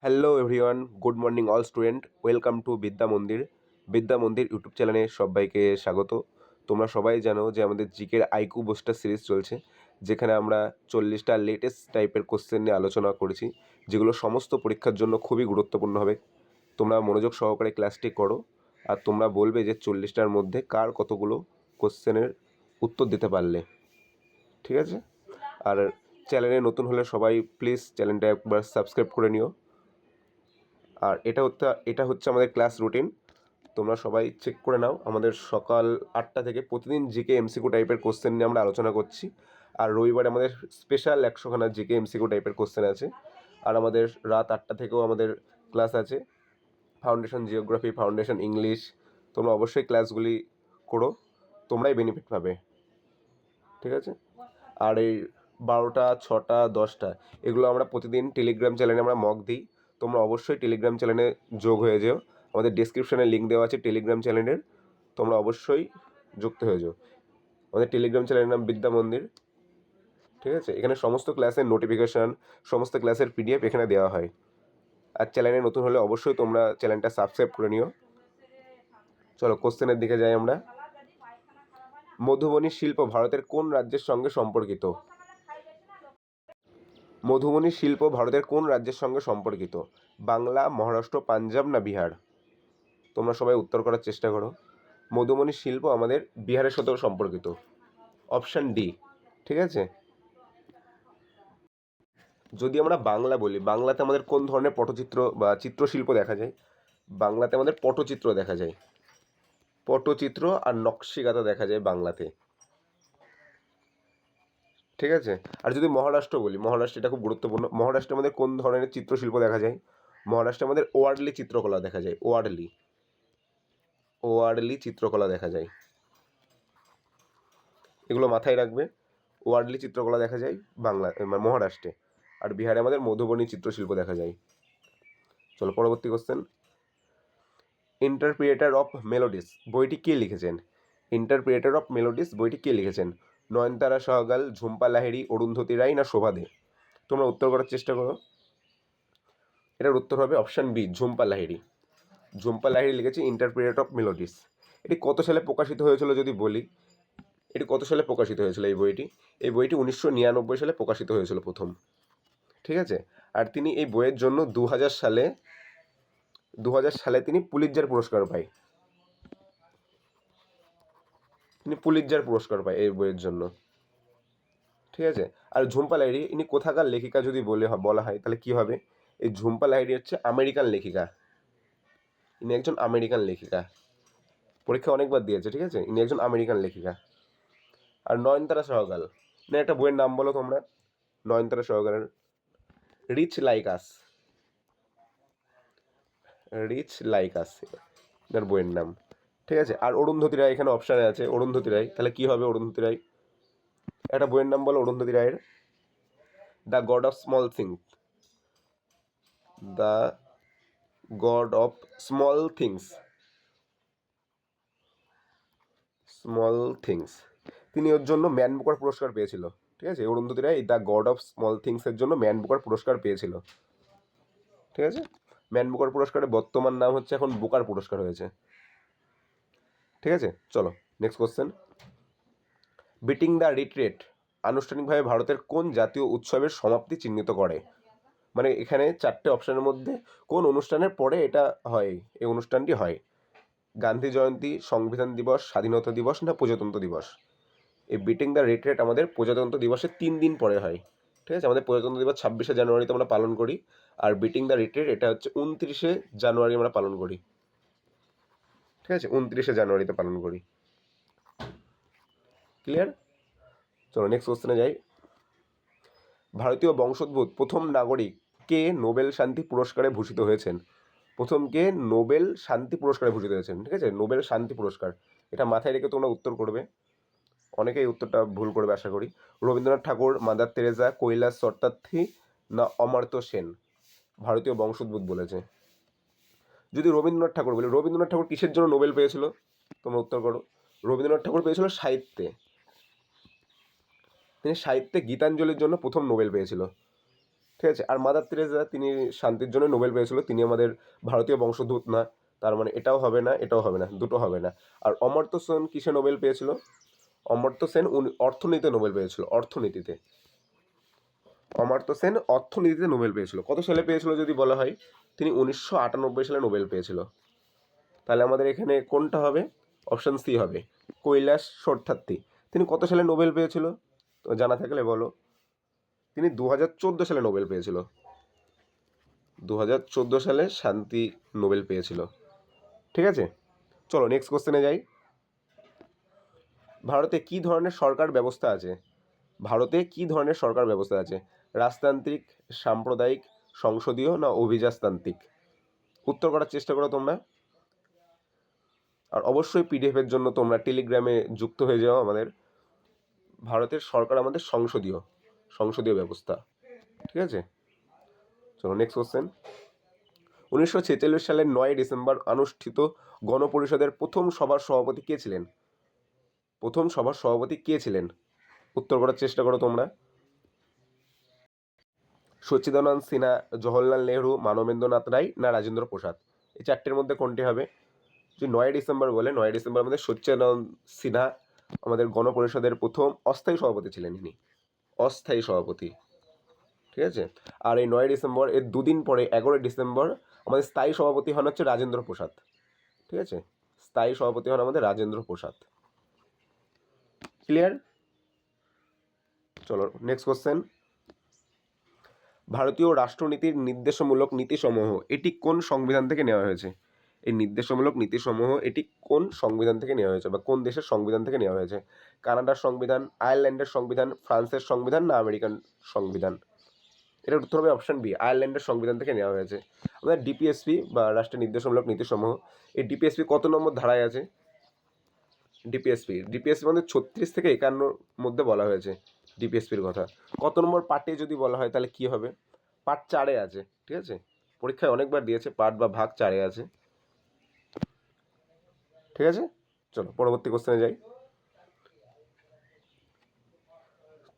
Hello everyone, good morning all student. Welcome to বিদ্যা মন্দির। বিদ্যা মন্দির ইউটিউব চ্যানেলে সবাইকে স্বাগত। তোমরা সবাই জানো যে আমাদের জিকের আইকিউ বুস্টার সিরিজ চলছে, যেখানে আমরা 40টা লেটেস্ট টাইপের কোশ্চেন নিয়ে আলোচনা করেছি, যেগুলো সমস্ত পরীক্ষার জন্য খুবই গুরুত্বপূর্ণ হবে। তোমরা মনোযোগ সহকারে ক্লাসটি করো, আর তোমরা বলবে যে 40টার মধ্যে কার কতগুলো কোশ্চেনের উত্তর দিতে পারলে। ঠিক আছে? আর চ্যানেলে নতুন হলে সবাই প্লিজ চ্যানেলটা একবার সাবস্ক্রাইব করে নিও। আর এটা হচ্ছে আমাদের ক্লাস রুটিন, তোমরা সবাই চেক করে নাও। আমাদের সকাল 8টা থেকে প্রতিদিন জিকে এমসিকিউ টাইপের কোশ্চেন নিয়ে আমরা আলোচনা করছি। আর রবিবারে আমাদের স্পেশাল 100খানা জিকে এমসিকিউ টাইপের কোশ্চেন আছে। আর আমাদের রাত 8টা থেকেও আমাদের ক্লাস আছে, ফাউন্ডেশন জিওগ্রাফি, ফাউন্ডেশন ইংলিশ। তোমরা অবশ্যই ক্লাসগুলি করো, তোমরাই বেনিফিট পাবে। ঠিক আছে? আর এই 12টা, 6টা, 10টা এগুলো আমরা প্রতিদিন টেলিগ্রাম চ্যানেলে আমরা মক দিই। তোমরা অবশ্যই টেলিগ্রাম চ্যানেলে যোগ হয়ে যেও। আমাদের ডিসক্রিপশানে লিঙ্ক দেওয়া আছে টেলিগ্রাম চ্যানেলের, তোমরা অবশ্যই যুক্ত হয়ে যাও। আমাদের টেলিগ্রাম চ্যানেলের নাম বিদ্যা মন্দির। ঠিক আছে? এখানে সমস্ত ক্লাসের নোটিফিকেশান, সমস্ত ক্লাসের পিডিএফ এখানে দেওয়া হয়। আর চ্যানেলে নতুন হলে অবশ্যই তোমরা চ্যানেলটা সাবস্ক্রাইব করে নিও। চলো কোশ্চেনের দিকে যাই আমরা। মধুবনী শিল্প ভারতের কোন রাজ্যের সঙ্গে সম্পর্কিত? মধুবনী শিল্প ভারতের কোন রাজ্যের সঙ্গে সম্পর্কিত? বাংলা, মহারাষ্ট্র, পাঞ্জাব না বিহার? তোমরা সবাই উত্তর করার চেষ্টা করো। মধুবনী শিল্প আমাদের বিহারের সাথেও সম্পর্কিত, অপশান ডি। ঠিক আছে? যদি আমরা বাংলা বলি, বাংলাতে আমাদের কোন ধরনের পটচিত্র বা চিত্রশিল্প দেখা যায়? বাংলাতে আমাদের পটচিত্র দেখা যায়, পটচিত্র আর নকশিকাঁথা দেখা যায় বাংলাতে। ঠিক আছে? আর যদি মহারাষ্ট্র বলি, মহারাষ্ট্র, এটা খুব গুরুত্বপূর্ণ। মহারাষ্ট্রে আমাদের কোন ধরনের চিত্রশিল্প দেখা যায়? মহারাষ্ট্রে আমাদের ওয়ার্ডলি চিত্রকলা দেখা যায়, ওয়ার্ডলি চিত্রকলা দেখা যায়। এগুলো মাথায় রাখবে। ওয়ার্ডলি চিত্রকলা দেখা যায় মহারাষ্ট্রে। আর বিহারে আমাদের মধুবনী চিত্রশিল্প দেখা যায়। চলো পরবর্তী কোশ্চেন। ইন্টারপ্রিয়েটার অফ মেলোডিস বইটি কে লিখেছেন? ইন্টারপ্রিয়েটার অফ মেলোডিস বইটি কে লিখেছেন? নয়নতারা সহগাল, ঝুম্পা লাহিড়ী, অরুন্ধতী রায় না শোভা দে? তোমরা উত্তর করার চেষ্টা করো। এটার উত্তর হবে অপশান বি, ঝুম্পা লাহিড়ী। ঝুম্পা লাহিড়ী লিখেছে ইন্টারপ্রিয়েটার অফ মেলোডিস। এটি কত সালে প্রকাশিত হয়েছিল যদি বলি, এটি কত সালে প্রকাশিত হয়েছিল এই বইটি? এই বইটি 1999 সালে প্রকাশিত হয়েছিল প্রথম। ঠিক আছে? আর তিনি এই বইয়ের জন্য 2000 সালে তিনি পুলিৎজার পুরস্কার পায়। তিনি পুলিৎজার পুরস্কার পায় এই বইয়ের জন্য। ঠিক আছে? আর ঝুম্পা লাহিড়ী ইনি কোথাকার লেখিকা যদি বলা হয় তাহলে কি হবে? এই ঝুম্পা লাহিড়ী হচ্ছে আমেরিকান লেখিকা। ইনি একজন আমেরিকান লেখিকা, পরীক্ষা অনেকবার দিয়েছে। ঠিক আছে? ইনি একজন আমেরিকান লেখিকা। আর নয়নতারা সহগাল, না একটা বইয়ের নাম বলো তোমরা নয়নতারা সহগালের। Rich like us, rich like us এটার বইয়ের নাম। ঠিক আছে? আর অরুন্ধতী রায় এখানে অপশানে আছে, অরুন্ধতী রায়। তাহলে কি হবে অরুন্ধতী রায়? একটা বইয়ের নাম বলো অরুন্ধতী রায়ের। The god of small things, the god of small things, small things. তিনি ওর জন্য ম্যান বুকার পুরস্কার পেয়েছিল। ঠিক আছে? Arundhati Roy the god of small থিংসের জন্য ম্যান বুকার পুরস্কার পেয়েছিল। ঠিক আছে? ম্যান বুকার পুরস্কারের বর্তমান নাম হচ্ছে এখন বুকার পুরস্কার হয়েছে। ঠিক আছে? চলো next question. Beating the retreat আনুষ্ঠানিকভাবে ভারতের কোন জাতীয় উৎসবের সমাপ্তি চিহ্নিত করে? মানে এখানে 4টে অপশানের মধ্যে কোন অনুষ্ঠানের পরে এটা হয়, এই অনুষ্ঠানটি হয়? গান্ধী জয়ন্তী, সংবিধান দিবস, স্বাধীনতা দিবস না প্রজাতন্ত্র দিবস? এই বিটিং দ্য রিট্রিট আমাদের প্রজাতন্ত্র দিবসের 3 দিন পরে হয়। ঠিক আছে? আমাদের প্রজাতন্ত্র দিবস 26শে জানুয়ারিতে আমরা পালন করি। আর বিটিং দ্য রিট্রিট এটা হচ্ছে 29শে জানুয়ারি আমরা পালন করি। ঠিক আছে? 29শে জানুয়ারিতে পালন করি। ক্লিয়ার? চলো নেক্সট কোশ্চেনে যাই। ভারতীয় বংশোদ্ভূত প্রথম নাগরিক কে নোবেল শান্তি পুরস্কারে ভূষিত হয়েছেন? প্রথম কে নোবেল শান্তি পুরস্কারে ভূষিত হয়েছেন? ঠিক আছে? নোবেল শান্তি পুরস্কার, এটা মাথায় রেখে তোমরা উত্তর করবে। অনেকেই উত্তরটা ভুল করবে আশা করি। রবীন্দ্রনাথ ঠাকুর, মাদার তেরেসা, কৈলাস সত্যার্থী না অমর্ত্য সেন? ভারতীয় বংশোদ্ভূত বলেছে। যদি রবীন্দ্রনাথ ঠাকুর বলি, রবীন্দ্রনাথ ঠাকুর কিসের জন্য নোবেল পেয়েছিল? তোমরা উত্তর করো। রবীন্দ্রনাথ ঠাকুর পেয়েছিল সাহিত্যে। তিনি সাহিত্যে গীতাঞ্জলির জন্য প্রথম নোবেল পেয়েছিল। ঠিক আছে। আর মাদার তেরেসা তিনি শান্তির জন্য নোবেল পেয়েছিল, তিনি আমাদের ভারতীয় বংশোদ্ভূত না, তার মানে এটাও হবে না, এটাও হবে না, দুটো হবে না। আর অমর্ত্য সেন কিসে নোবেল পেয়েছিল? অমর্ত্য সেন অর্থনীতিতে নোবেল পেয়েছিল, অর্থনীতিতে। অমর্ত্য সেন অর্থনীতিতে নোবেল পেয়েছিল। কত সালে পেয়েছিল যদি বলা হয়? তিনি 1998 সালে নোবেল পেয়েছিল। তাহলে আমাদের এখানে কোনটা হবে? অপশান সি হবে, কৈলাস সত্যার্থী। তিনি কত সালে নোবেল পেয়েছিল? তো জানা থাকলে বলো। তিনি 2014 সালে নোবেল পেয়েছিল, 2014 সালে শান্তি নোবেল পেয়েছিল। ঠিক আছে, চলো নেক্সট কোশ্চেনে যাই। ভারতে কি ধরনের সরকার ব্যবস্থা আছে? ভারতে কি ধরনের সরকার ব্যবস্থা আছে? রাজতান্ত্রিক, সাম্প্রদায়িক, সংসদীয় না অভিজাততান্ত্রিক? উত্তর করার চেষ্টা করো তোমরা। আর অবশ্যই পিডিএফের জন্য তোমরা টেলিগ্রামে যুক্ত হয়ে যাও আমাদের। ভারতের সরকার আমাদের সংসদীয়, সংসদীয় ব্যবস্থা। ঠিক আছে, চলো নেক্সট কোশ্চেন। 1946 সালের 9 ডিসেম্বর অনুষ্ঠিত গণপরিষদের প্রথম সভার সভাপতি কে ছিলেন? প্রথম সভার সভাপতি কে ছিলেন? উত্তর করার চেষ্টা করো তোমরা। সচ্চিদানন্দ সিনহা, জওহরলাল নেহরু, মানবেন্দ্রনাথ রায় না রাজেন্দ্র প্রসাদ? এই চারটের মধ্যে কোনটি হবে? যে 9 ডিসেম্বর বলে, 9 ডিসেম্বর আমাদের সচ্চিদানন্দ সিনহা আমাদের গণপরিষদের প্রথম অস্থায়ী সভাপতি ছিলেন, ইনি অস্থায়ী সভাপতি। ঠিক আছে, আর এই 9 ডিসেম্বর এর দুদিন পরে 11 ডিসেম্বর আমাদের স্থায়ী সভাপতি হন হচ্ছে রাজেন্দ্র প্রসাদ। ঠিক আছে, স্থায়ী সভাপতি হন আমাদের রাজেন্দ্র প্রসাদ। ক্লিয়ার? চলো নেক্সট কোশ্চেন। ভারতীয় রাষ্ট্রনীতির নির্দেশমূলক নীতিসমূহ এটি কোন সংবিধান থেকে নেওয়া হয়েছে? এই নির্দেশমূলক নীতিসমূহ এটি কোন সংবিধান থেকে নেওয়া হয়েছে বা কোন দেশের সংবিধান থেকে নেওয়া হয়েছে? কানাডার সংবিধান, আয়ারল্যান্ডের সংবিধান, ফ্রান্সের সংবিধান না আমেরিকান সংবিধান? এটার উত্তর হবে অপশন বি, আয়ারল্যান্ডের সংবিধান থেকে নেওয়া হয়েছে। আমাদের ডিপিএসপি বা রাষ্ট্রের নির্দেশমূলক নীতিসমূহ, এই ডিপিএসপি কত নম্বর ধারায় আছে? ডিপিএসপি মধ্যে 36 থেকে 51 মধ্যে বলা হয়েছে ডিপিএসপির কথা। কত নম্বর পার্টে যদি বলা হয় তাহলে কি হবে? পার্ট 4-এ আছে। ঠিক আছে, পরীক্ষায় অনেকবার দিয়েছে, পার্ট বা ভাগ 4-এ আছে। ঠিক আছে, চলো পরবর্তী কোশ্চেনে যাই।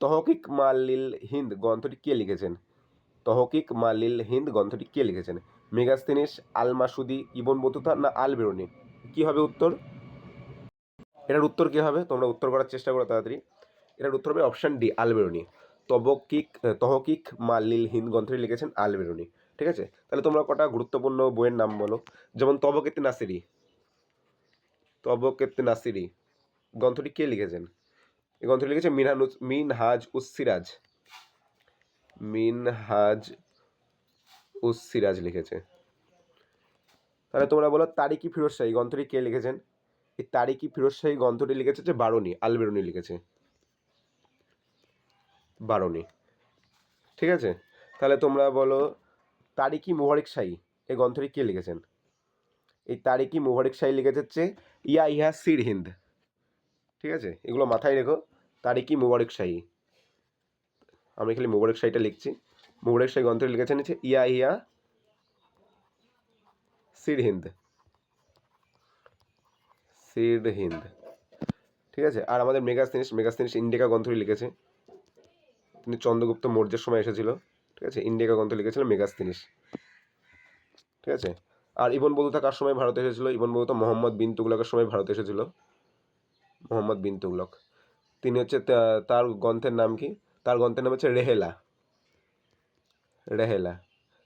তহকিক মালিল হিন্দ গ্রন্থটি কে লিখেছেন? তহকিক মালিল হিন্দ গ্রন্থটি কে লিখেছেন? মেগাস্তিনিস, আল মাসুদি, ইবন বতুতা না আল বেরুনি? কি হবে উত্তর? এটার উত্তর কি হবে? তোমরা উত্তর করার চেষ্টা করো তাড়াতাড়ি। এটার উত্তর হবে অপশন ডি, আল বেরুনি। তহকিক মালিল হিন্দ গ্রন্থটি লিখেছেন আল বেরুনি। ঠিক আছে, তাহলে তোমরা কটা গুরুত্বপূর্ণ বইয়ের নাম বলো। যেমন তবকেতে নাসিরি, তবকেতে নাসিরি গ্রন্থটি কে লিখেছেন? এই গ্রন্থটি লিখেছে মিনহাজ উস সিরাজ, মিনহাজ উস সিরাজ লিখেছে। তাহলে তোমরা বলো তারিকি ফিরোজ শাহী গ্রন্থটি কে লিখেছেন? এই তারিকি ফিরোজ শাহী গ্রন্থটি লিখেছে যে বারুনি, আল বেরুনি লিখেছে, বারুনি। ঠিক আছে, তাহলে তোমরা বলো তারিকি মুবারিক শাহী এই গ্রন্থটি কে লিখেছেন? এই তারিকি মুবারিক শাহী লিখেছে হচ্ছে ইয়া সির হিন্দ। ঠিক আছে, এগুলো মাথায় রেখো। তারিকি মুবারিক শাহী, আমি খালি মুবারিক শাহীটা লিখছি। মুবারিক শাহী গ্রন্থটি লিখেছেন হচ্ছে ইয়া সির হিন্দ, সির হিন্দ। ঠিক আছে, আর আমাদের মেগাস্তিনিস ইন্ডিকা গ্রন্থটি লিখেছে, তিনি চন্দ্রগুপ্ত মৌর্যের সময় এসেছিল। ঠিক আছে, ইন্ডিকা গ্রন্থ লিখেছিল মেগাস্তিনিস। ঠিক আছে, আর ইবন বতুতা কার সময় ভারতে এসেছিল? ইবন বতুতা মোহাম্মদ বিন তুগলকের সময় ভারতে এসেছিল, মোহাম্মদ বিন তুগলক। তিনি হচ্ছে তার গ্রন্থের নাম কি? তার গ্রন্থের নাম হচ্ছে রেহেলা, রেহেলা।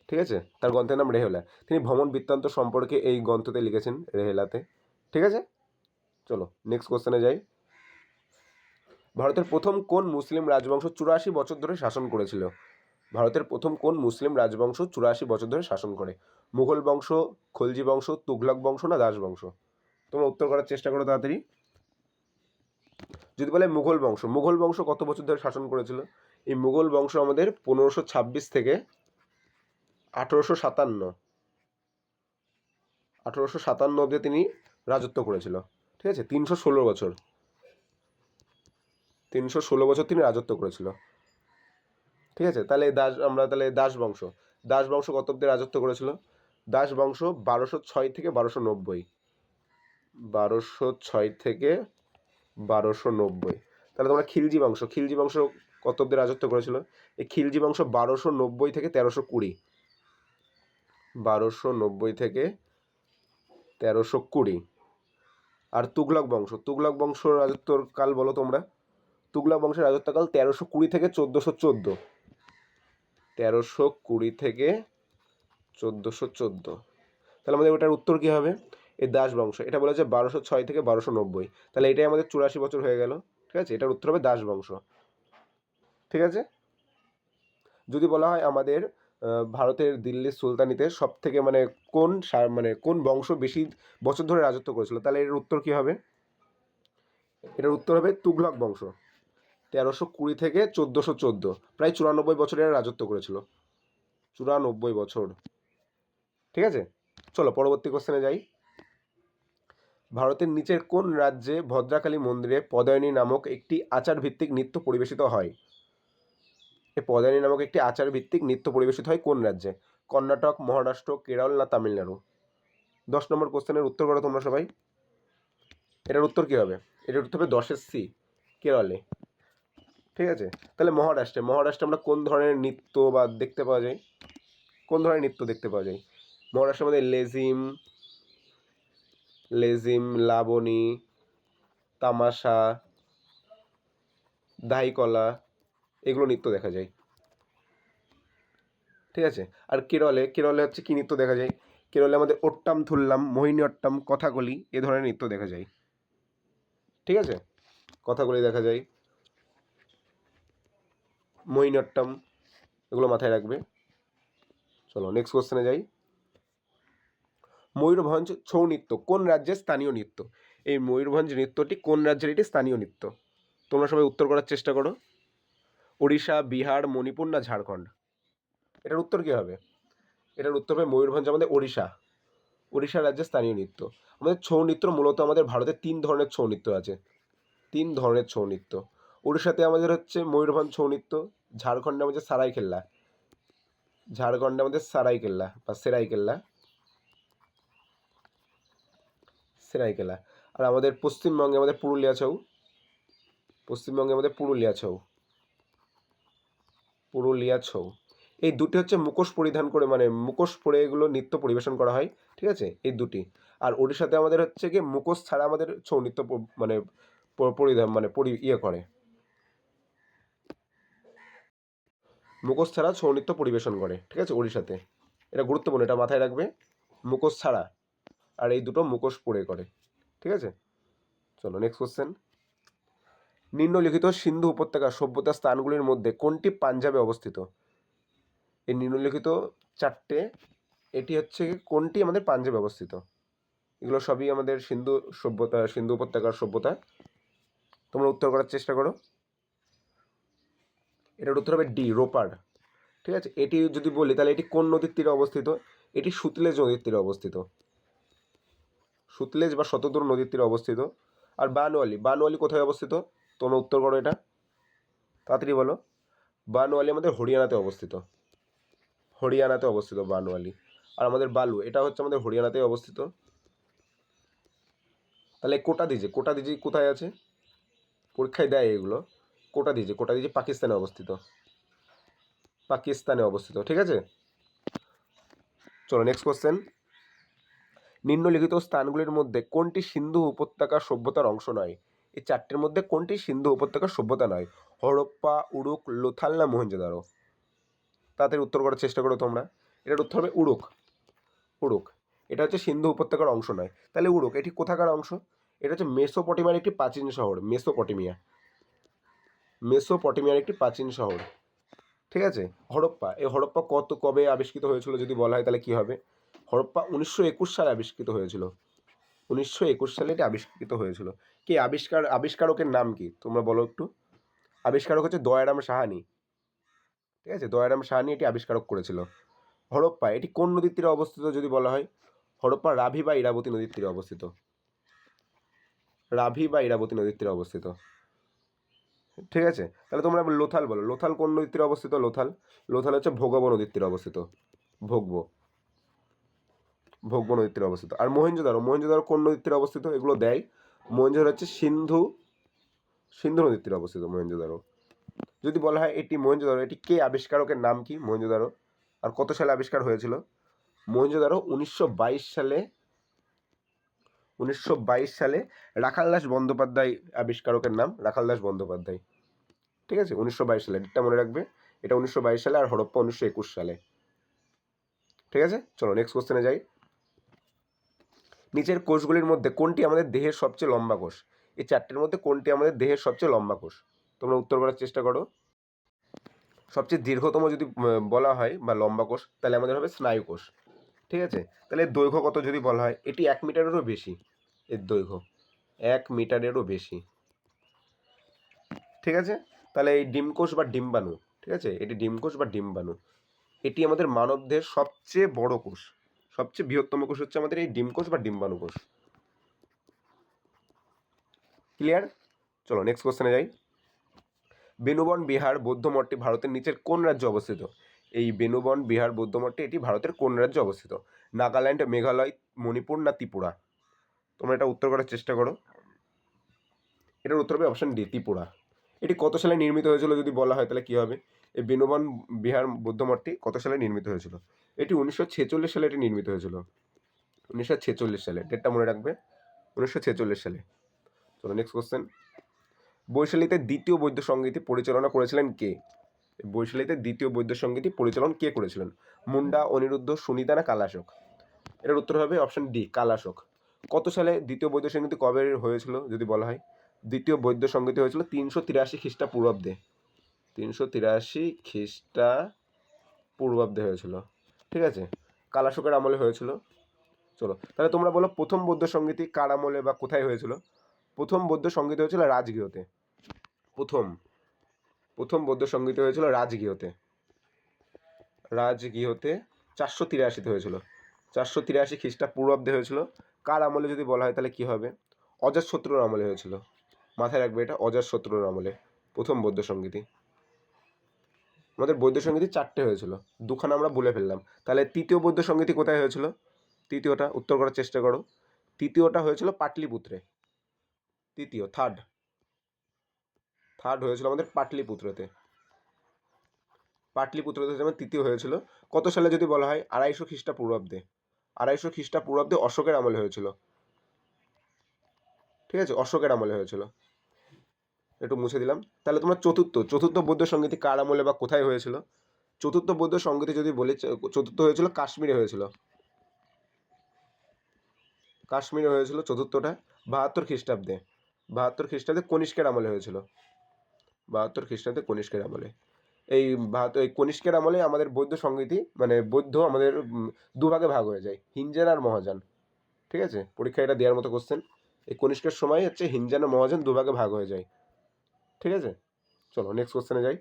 ঠিক আছে, তার গ্রন্থের নাম রেহেলা। তিনি ভ্রমণ বৃত্তান্ত সম্পর্কে এই গ্রন্থতে লিখেছেন, রেহেলাতে। ঠিক আছে, চলো নেক্সট কোশ্চেনে যাই। ভারতের প্রথম কোন মুসলিম রাজবংশ 84 বছর ধরে শাসন করেছিল? ভারতের প্রথম কোন মুসলিম রাজবংশ 84 বছর ধরে শাসন করে? মুঘল বংশ, খলজি বংশ, তুঘলক বংশ না দাস বংশ? তোমরা উত্তর করার চেষ্টা করো তাড়াতাড়ি। যদি বলে মুঘল বংশ, মুঘল বংশ কত বছর ধরে শাসন করেছিল? এই মুঘল বংশ আমাদের 1526 থেকে 1857, 1857 অব্দি তিনি রাজত্ব করেছিল। ঠিক আছে, 316 বছর, 316 বছর তিনি রাজত্ব করেছিল। ঠিক আছে, তাহলে দাস বংশ, দাস বংশ কত অব্দি রাজত্ব করেছিল? দাস বংশ 1206 থেকে 1290, 1206 থেকে 1290। তাহলে তোমরা খিলজি বংশ কত অব্দি রাজত্ব করেছিল? এই খিলজি বংশ 1290 থেকে 1320, 1290 থেকে 1320। আর তুগলক বংশ রাজত্বর কাল বলো তোমরা। তুগলক বংশের রাজত্বকাল 1320 থেকে 1414, 1320 থেকে 1414। তাহলে আমাদের ওটার উত্তর কী হবে? এই দাস বংশ, এটা বলেছে 1206 থেকে 1290, তাহলে এটাই আমাদের 84 বছর হয়ে গেল। ঠিক আছে, এটার উত্তর হবে দাস বংশ। ঠিক আছে, যদি বলা হয় আমাদের ভারতের দিল্লির সুলতানিতে সব থেকে মানে কোন বংশ বেশি বছর ধরে রাজত্ব করেছিল, তাহলে এর উত্তর কী হবে? এটার উত্তর হবে তুগলক বংশ। 1320 থেকে 1414, প্রায় 94 বছরের রাজত্ব করেছিল, 94 বছর। ঠিক আছে, চলো পরবর্তী কোশ্চেনে যাই। ভারতের নিচের কোন রাজ্যে ভদ্রাকালী মন্দিরে পদায়নী নামক একটি আচার ভিত্তিক নৃত্য পরিবেশিত হয়? এই পদায়নী নামক একটি আচার ভিত্তিক নৃত্য পরিবেশিত হয় কোন রাজ্যে? কর্ণাটক, মহারাষ্ট্র, কেরল না তামিলনাড়ু? 10 নম্বর কোশ্চেনের উত্তর করো তোমরা সবাই। এটার উত্তর কী হবে? এটার উত্তর হবে 10-এর সি, কেরলে। ঠিক আছে, তাহলে মহারাষ্ট্রে আমরা কোন ধরনের নৃত্য বা দেখতে পাওয়া যায়? কোন ধরনের নৃত্য দেখতে পাওয়া যায়? মহারাষ্ট্রের মধ্যে লেজিম, লাবণী, তামাশা, দাইকলা, এগুলো নৃত্য দেখা যায়। ঠিক আছে, আর কেরলে হচ্ছে কী নৃত্য দেখা যায়? কেরলে আমাদের ওট্টাম থুল্লাম, মোহিনী অট্টাম, কথাকলি এ ধরনের নৃত্য দেখা যায়। ঠিক আছে, কথাকলি দেখা যায়, মোহিনী অট্টাম, এগুলো মাথায় রাখবে। চলো নেক্সট কোশ্চেনে যাই। ময়ূরভঞ্জ ছৌ নৃত্য কোন রাজ্যের স্থানীয় নৃত্য? এই ময়ূরভঞ্জ নৃত্যটি কোন রাজ্যের এটি স্থানীয় নৃত্য? তোমরা সবাই উত্তর করার চেষ্টা করো। ওড়িশা, বিহার, মণিপুর না ঝাড়খণ্ড? এটার উত্তর কী হবে? এটার উত্তর হবে ময়ূরভঞ্জ আমাদের ওড়িশা রাজ্যের স্থানীয় নৃত্য। আমাদের ছৌ নৃত্য মূলত আমাদের ভারতে 3 ধরনের ছৌ নৃত্য আছে, 3 ধরনের ছৌ নৃত্য। ওড়িশাতে আমাদের হচ্ছে ময়ূরভঞ্জ ছৌ নৃত্য, ঝাড়খণ্ডে আমাদের সারাইকেল্লা বা সেরাইকেলা, আর আমাদের পশ্চিমবঙ্গে আমাদের পুরুলিয়া ছৌ। এই দুটি হচ্ছে মুখোশ পরিধান করে, মানে মুখোশ পরে এগুলো নৃত্য পরিবেশন করা হয়। ঠিক আছে, এই দুটি। আর ওড়িশাতে আমাদের হচ্ছে কি মুখোশ ছাড়া আমাদের ছৌ নৃত্য মানে পরিধান মানে ইয়ে করে, মুখোশ ছাড়া ছৌ নৃত্য পরিবেশন করে। ঠিক আছে, ওড়িশাতে। এটা গুরুত্বপূর্ণ, এটা মাথায় রাখবে, মুখোশ ছাড়া, আর এই দুটো মুখোশ পরে করে। ঠিক আছে, চলো নেক্সট কোশ্চেন। নিম্নলিখিত সিন্ধু উপত্যকা সভ্যতার স্থানগুলির মধ্যে কোনটি পাঞ্জাবে অবস্থিত? এই নিম্নলিখিত 4টে, এটি হচ্ছে কোনটি আমাদের পাঞ্জাবে অবস্থিত? এগুলো সবই আমাদের সিন্ধু উপত্যকার সভ্যতা। তোমরা উত্তর করার চেষ্টা করো। এটার উত্তর হবে ডি, রোপার। ঠিক আছে, এটি যদি বলি তাহলে এটি কোন নদীর তীরে অবস্থিত? এটি সুতলেজ নদীর তীরে অবস্থিত, সুতলেজ বা শতদ্রু নদীর তীরে অবস্থিত। আর বানওয়ালি কোথায় অবস্থিত? তোমরা উত্তর করো এটা, তাড়াতাড়ি বলো। বানওয়ালি আমাদের হরিয়ানাতে অবস্থিত বানওয়ালি। আর আমাদের বালু, এটা হচ্ছে আমাদের হরিয়ানাতে অবস্থিত। তাহলে কোটা দিজি কোথায় আছে? পরীক্ষায় দেয় এগুলো। কোটা দিজি পাকিস্তানে অবস্থিত। ঠিক আছে, চলো নেক্সট কোশ্চেন। নিম্নলিখিত স্থানগুলির মধ্যে কোনটি সিন্ধু উপত্যকার সভ্যতার অংশ নয়? এই 4টের মধ্যে কোনটি সিন্ধু উপত্যকার সভ্যতা নয়? হরপ্পা, উড়ুক, লোথাল না মহেঞ্জোদারো? তাড়াতাড়ি উত্তর করার চেষ্টা করো তোমরা। এটার উত্তর হবে উড়ুক। এটা হচ্ছে সিন্ধু উপত্যকার অংশ নয়। তাহলে উড়ুক এটি কোথাকার অংশ? এটা হচ্ছে মেসোপটেমিয়ার একটি প্রাচীন শহর, মেসোপটেমিয়ার একটি প্রাচীন শহর। ঠিক আছে, হরপ্পা কবে আবিষ্কৃত হয়েছিল যদি বলা হয় তাহলে কি হবে? হরপ্পা 1921 সালে আবিষ্কৃত হয়েছিল। 1921 সালে এটি আবিষ্কৃত হয়েছিল। কি আবিষ্কারকের নাম কি তোমরা বলো একটু? আবিষ্কারক হচ্ছে দয়ারাম সাহানি। ঠিক আছে, দয়ারাম সাহানি এটি আবিষ্কারক করেছিল। হরপ্পা এটি কোন নদীর তীরে অবস্থিত যদি বলা হয়? হরপ্পা রাভি বা ইরাবতী নদীর তীরে অবস্থিত। ঠিক আছে, তাহলে তোমরা লোথাল বলো। লোথাল কোন নদীর তীরে অবস্থিত? লোথাল হচ্ছে ভোগব নদীর তীরে অবস্থিত। ভোগব নদীর তীরে অবস্থিত। আর মহেঞ্জোদারো কোন নদীর তীরে অবস্থিত? এগুলো দেয়। মহেঞ্জোদারো হচ্ছে সিন্ধু নদীর তীরে অবস্থিত মহেঞ্জোদারো। যদি বলা হয় এটি মহেঞ্জোদারো, এটি কে আবিষ্কারকের নাম কি মহেঞ্জোদারো, আর কত সালে আবিষ্কার হয়েছিল? মহেঞ্জোদারো 1922 সালে রাখালদাস বন্দ্যোপাধ্যায় আবিষ্কারকের নাম রাখালদাস বন্দ্যোপাধ্যায়। ঠিক আছে, 1922 সালে, ডেটটা মনে রাখবে। এটা 1922 সালে, আর হরপ্পা 1921 সালে। ঠিক আছে, চলো নেক্সট কোশ্চেনে যাই। নিচের কোষগুলির মধ্যে কোনটি আমাদের দেহের সবচেয়ে লম্বা কোষ? এই চারটের মধ্যে কোনটি আমাদের দেহের সবচেয়ে লম্বা কোষ? তোমরা উত্তর করার চেষ্টা করো। সবচেয়ে দীর্ঘতম যদি বলা হয় বা লম্বা কোষ, তাহলে আমাদের হবে স্নায়ু কোষ। ঠিক আছে, তাহলে এর দৈর্ঘ্য কত যদি বলা হয়, এটি 1 মিটারেরও বেশি। এর দৈর্ঘ্য 1 মিটারেরও বেশি। ঠিক আছে, তাহলে এই ডিমকোষ বা ডিম্বাণু, ঠিক আছে, এটি ডিমকোষ বা ডিম্বাণু, এটি আমাদের মানবদেহের সবচেয়ে বড় কোষ। সবচেয়ে বৃহত্তম কোষ হচ্ছে আমাদের এই ডিমকোষ বা ডিম্বাণু কোষ। ক্লিয়ার? চলো নেক্সট কোশ্চেনে যাই। বেনুবন বিহার বৌদ্ধ মঠটি ভারতের নিচের কোন রাজ্যে অবস্থিত? এই বেনুবন বিহার বৌদ্ধ মঠটি এটি ভারতের কোন রাজ্যে অবস্থিত? নাগাল্যান্ড, মেঘালয়, মণিপুর না ত্রিপুরা? তোমরা এটা উত্তর করার চেষ্টা করো। এটার উত্তর হবে অপশন ডি, ত্রিপুরা। এটি কত সালে নির্মিত হয়েছিল যদি বলা হয়, তাহলে কী হবে? এই বেনুবন বিহার বৌদ্ধ মঠটি কত সালে নির্মিত হয়েছিল? এটি 1946 সালে এটি নির্মিত হয়েছিল। 1946 সালে, ডেটটা মনে রাখবে, 1946 সালে। চলো নেক্সট কোশ্চেন। বৈশালীতে দ্বিতীয় বৌদ্ধ সংগীতি পরিচালনা করেছিলেন কে? বৈশালীতে দ্বিতীয় বৌদ্ধ সংগীতি পরিচালন কে করেছিলেন? মুন্ডা, অনিরুদ্ধ, সুনিতা না কালাশোক? এটার উত্তর হবে অপশন ডি, কালাশোক। কত সালে দ্বিতীয় বৌদ্ধ সংগীতি কবে হয়েছিল যদি বলা হয়? দ্বিতীয় বৌদ্ধ সংগীতি হয়েছিল 383 খ্রিস্টপূর্বাব্দে। 383 খ্রিস্টপূর্বাব্দে হয়েছিল। ঠিক আছে, কালাশোকের আমলে হয়েছিল। চলো তাহলে তোমরা বলো প্রথম বৌদ্ধ সংগীতি কার আমলে বা কোথায় হয়েছিল? প্রথম বৌদ্ধ সংগীত হয়েছিল রাজগৃহতে। প্রথম বৌদ্ধ সংগীত হয়েছিল রাজগৃহতে। 483 হয়েছিল। 483 খ্রিস্টপূর্বাব্দে হয়েছিল। কার আমলে যদি বলা হয় তাহলে কি হবে? অজাতশত্রুর আমলে হয়েছিল। মাথায় রাখবে এটা, অজাতশত্রুর আমলে প্রথম বৌদ্ধ সংগীতি। আমাদের বৌদ্ধ সংগীতি 4টে হয়েছিল, 2খানা আমরা বলে ফেললাম। তাহলে তৃতীয় বৌদ্ধ সংগীতি কোথায় হয়েছিল? তৃতীয়টা উত্তর করার চেষ্টা করো। তৃতীয়টা হয়েছিল পাটলিপুত্রে। থার্ড হয়েছিল আমাদের পাটলিপুত্রতে। যেমন তৃতীয় হয়েছিল। কত সালে যদি বলা হয়? 250 খ্রিস্টপূর্বাব্দে। 250 খ্রিস্টপূর্বাব্দে অশোকের আমলে হয়েছিল। ঠিক আছে, অশোকের আমলে হয়েছিল। একটু মুছে দিলাম। তাহলে তোমার চতুর্থ বৌদ্ধ সংগীতি কার আমলে বা কোথায় হয়েছিল? চতুর্থ বৌদ্ধ সংগীতি যদি বলি, চতুর্থ হয়েছিল কাশ্মীরে হয়েছিল। চতুর্থটা 72 খ্রিস্টাব্দে। 72 খ্রিস্টাব্দে কনিষ্কের আমলে হয়েছিল। 72 খ্রিস্টাব্দে কনিষ্কের আমলে। এই কনিষ্কের আমলে আমাদের বৌদ্ধ সংগীতি মানে বৌদ্ধ আমাদের দুভাগে ভাগ হয়ে যায়, হিনজান আর মহাযান। ঠিক আছে, পরীক্ষায় এটা দেওয়ার মতো কোশ্চেন। এই কনিষ্কের সময় হচ্ছে হিনজান আর মহাযান দুভাগে ভাগ হয়ে যায়। ঠিক আছে, চলো নেক্সট কোশ্চেনে যাই।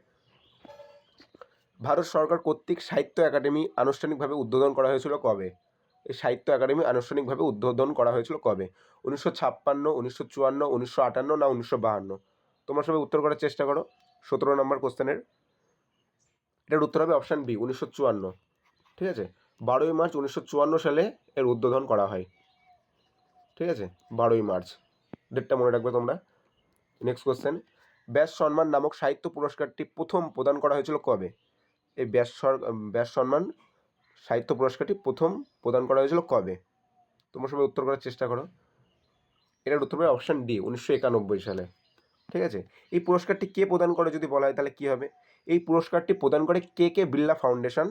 ভারত সরকার কর্তৃক সাহিত্য একাডেমি আনুষ্ঠানিকভাবে উদ্বোধন করা হয়েছিল কবে? এই সাহিত্য একাডেমি আনুষ্ঠানিকভাবে উদ্বোধন করা হয়েছিল কবে? 1956, 1954, 1958 না 1952? তোমরা সবাই উত্তর করার চেষ্টা করো। 17 নম্বর কোশ্চেনের এটার উত্তর হবে অপশান বি, 1954। ঠিক আছে, 12ই মার্চ 1954 সালে এর উদ্বোধন করা হয়। ঠিক আছে, 12ই মার্চ, ডেটটা মনে রাখবে তোমরা। Next question. ব্যাস সম্মান নামক সাহিত্য পুরস্কারটি প্রথম প্রদান করা হয়েছিল কবে? এই ব্যাস সম্মান সাহিত্য পুরস্কারটি প্রথম প্রদান করা হয়েছিল কবে? তোমরা সবাই উত্তর করার চেষ্টা করো। এটার উত্তর হবে অপশান ডি, 1991 সালে। ঠিক আছে, এই পুরস্কারটি কে প্রদান করে যদি বলা হয় তাহলে কী হবে? এই পুরস্কারটি প্রদান করে কে কে বিড়লা ফাউন্ডেশন।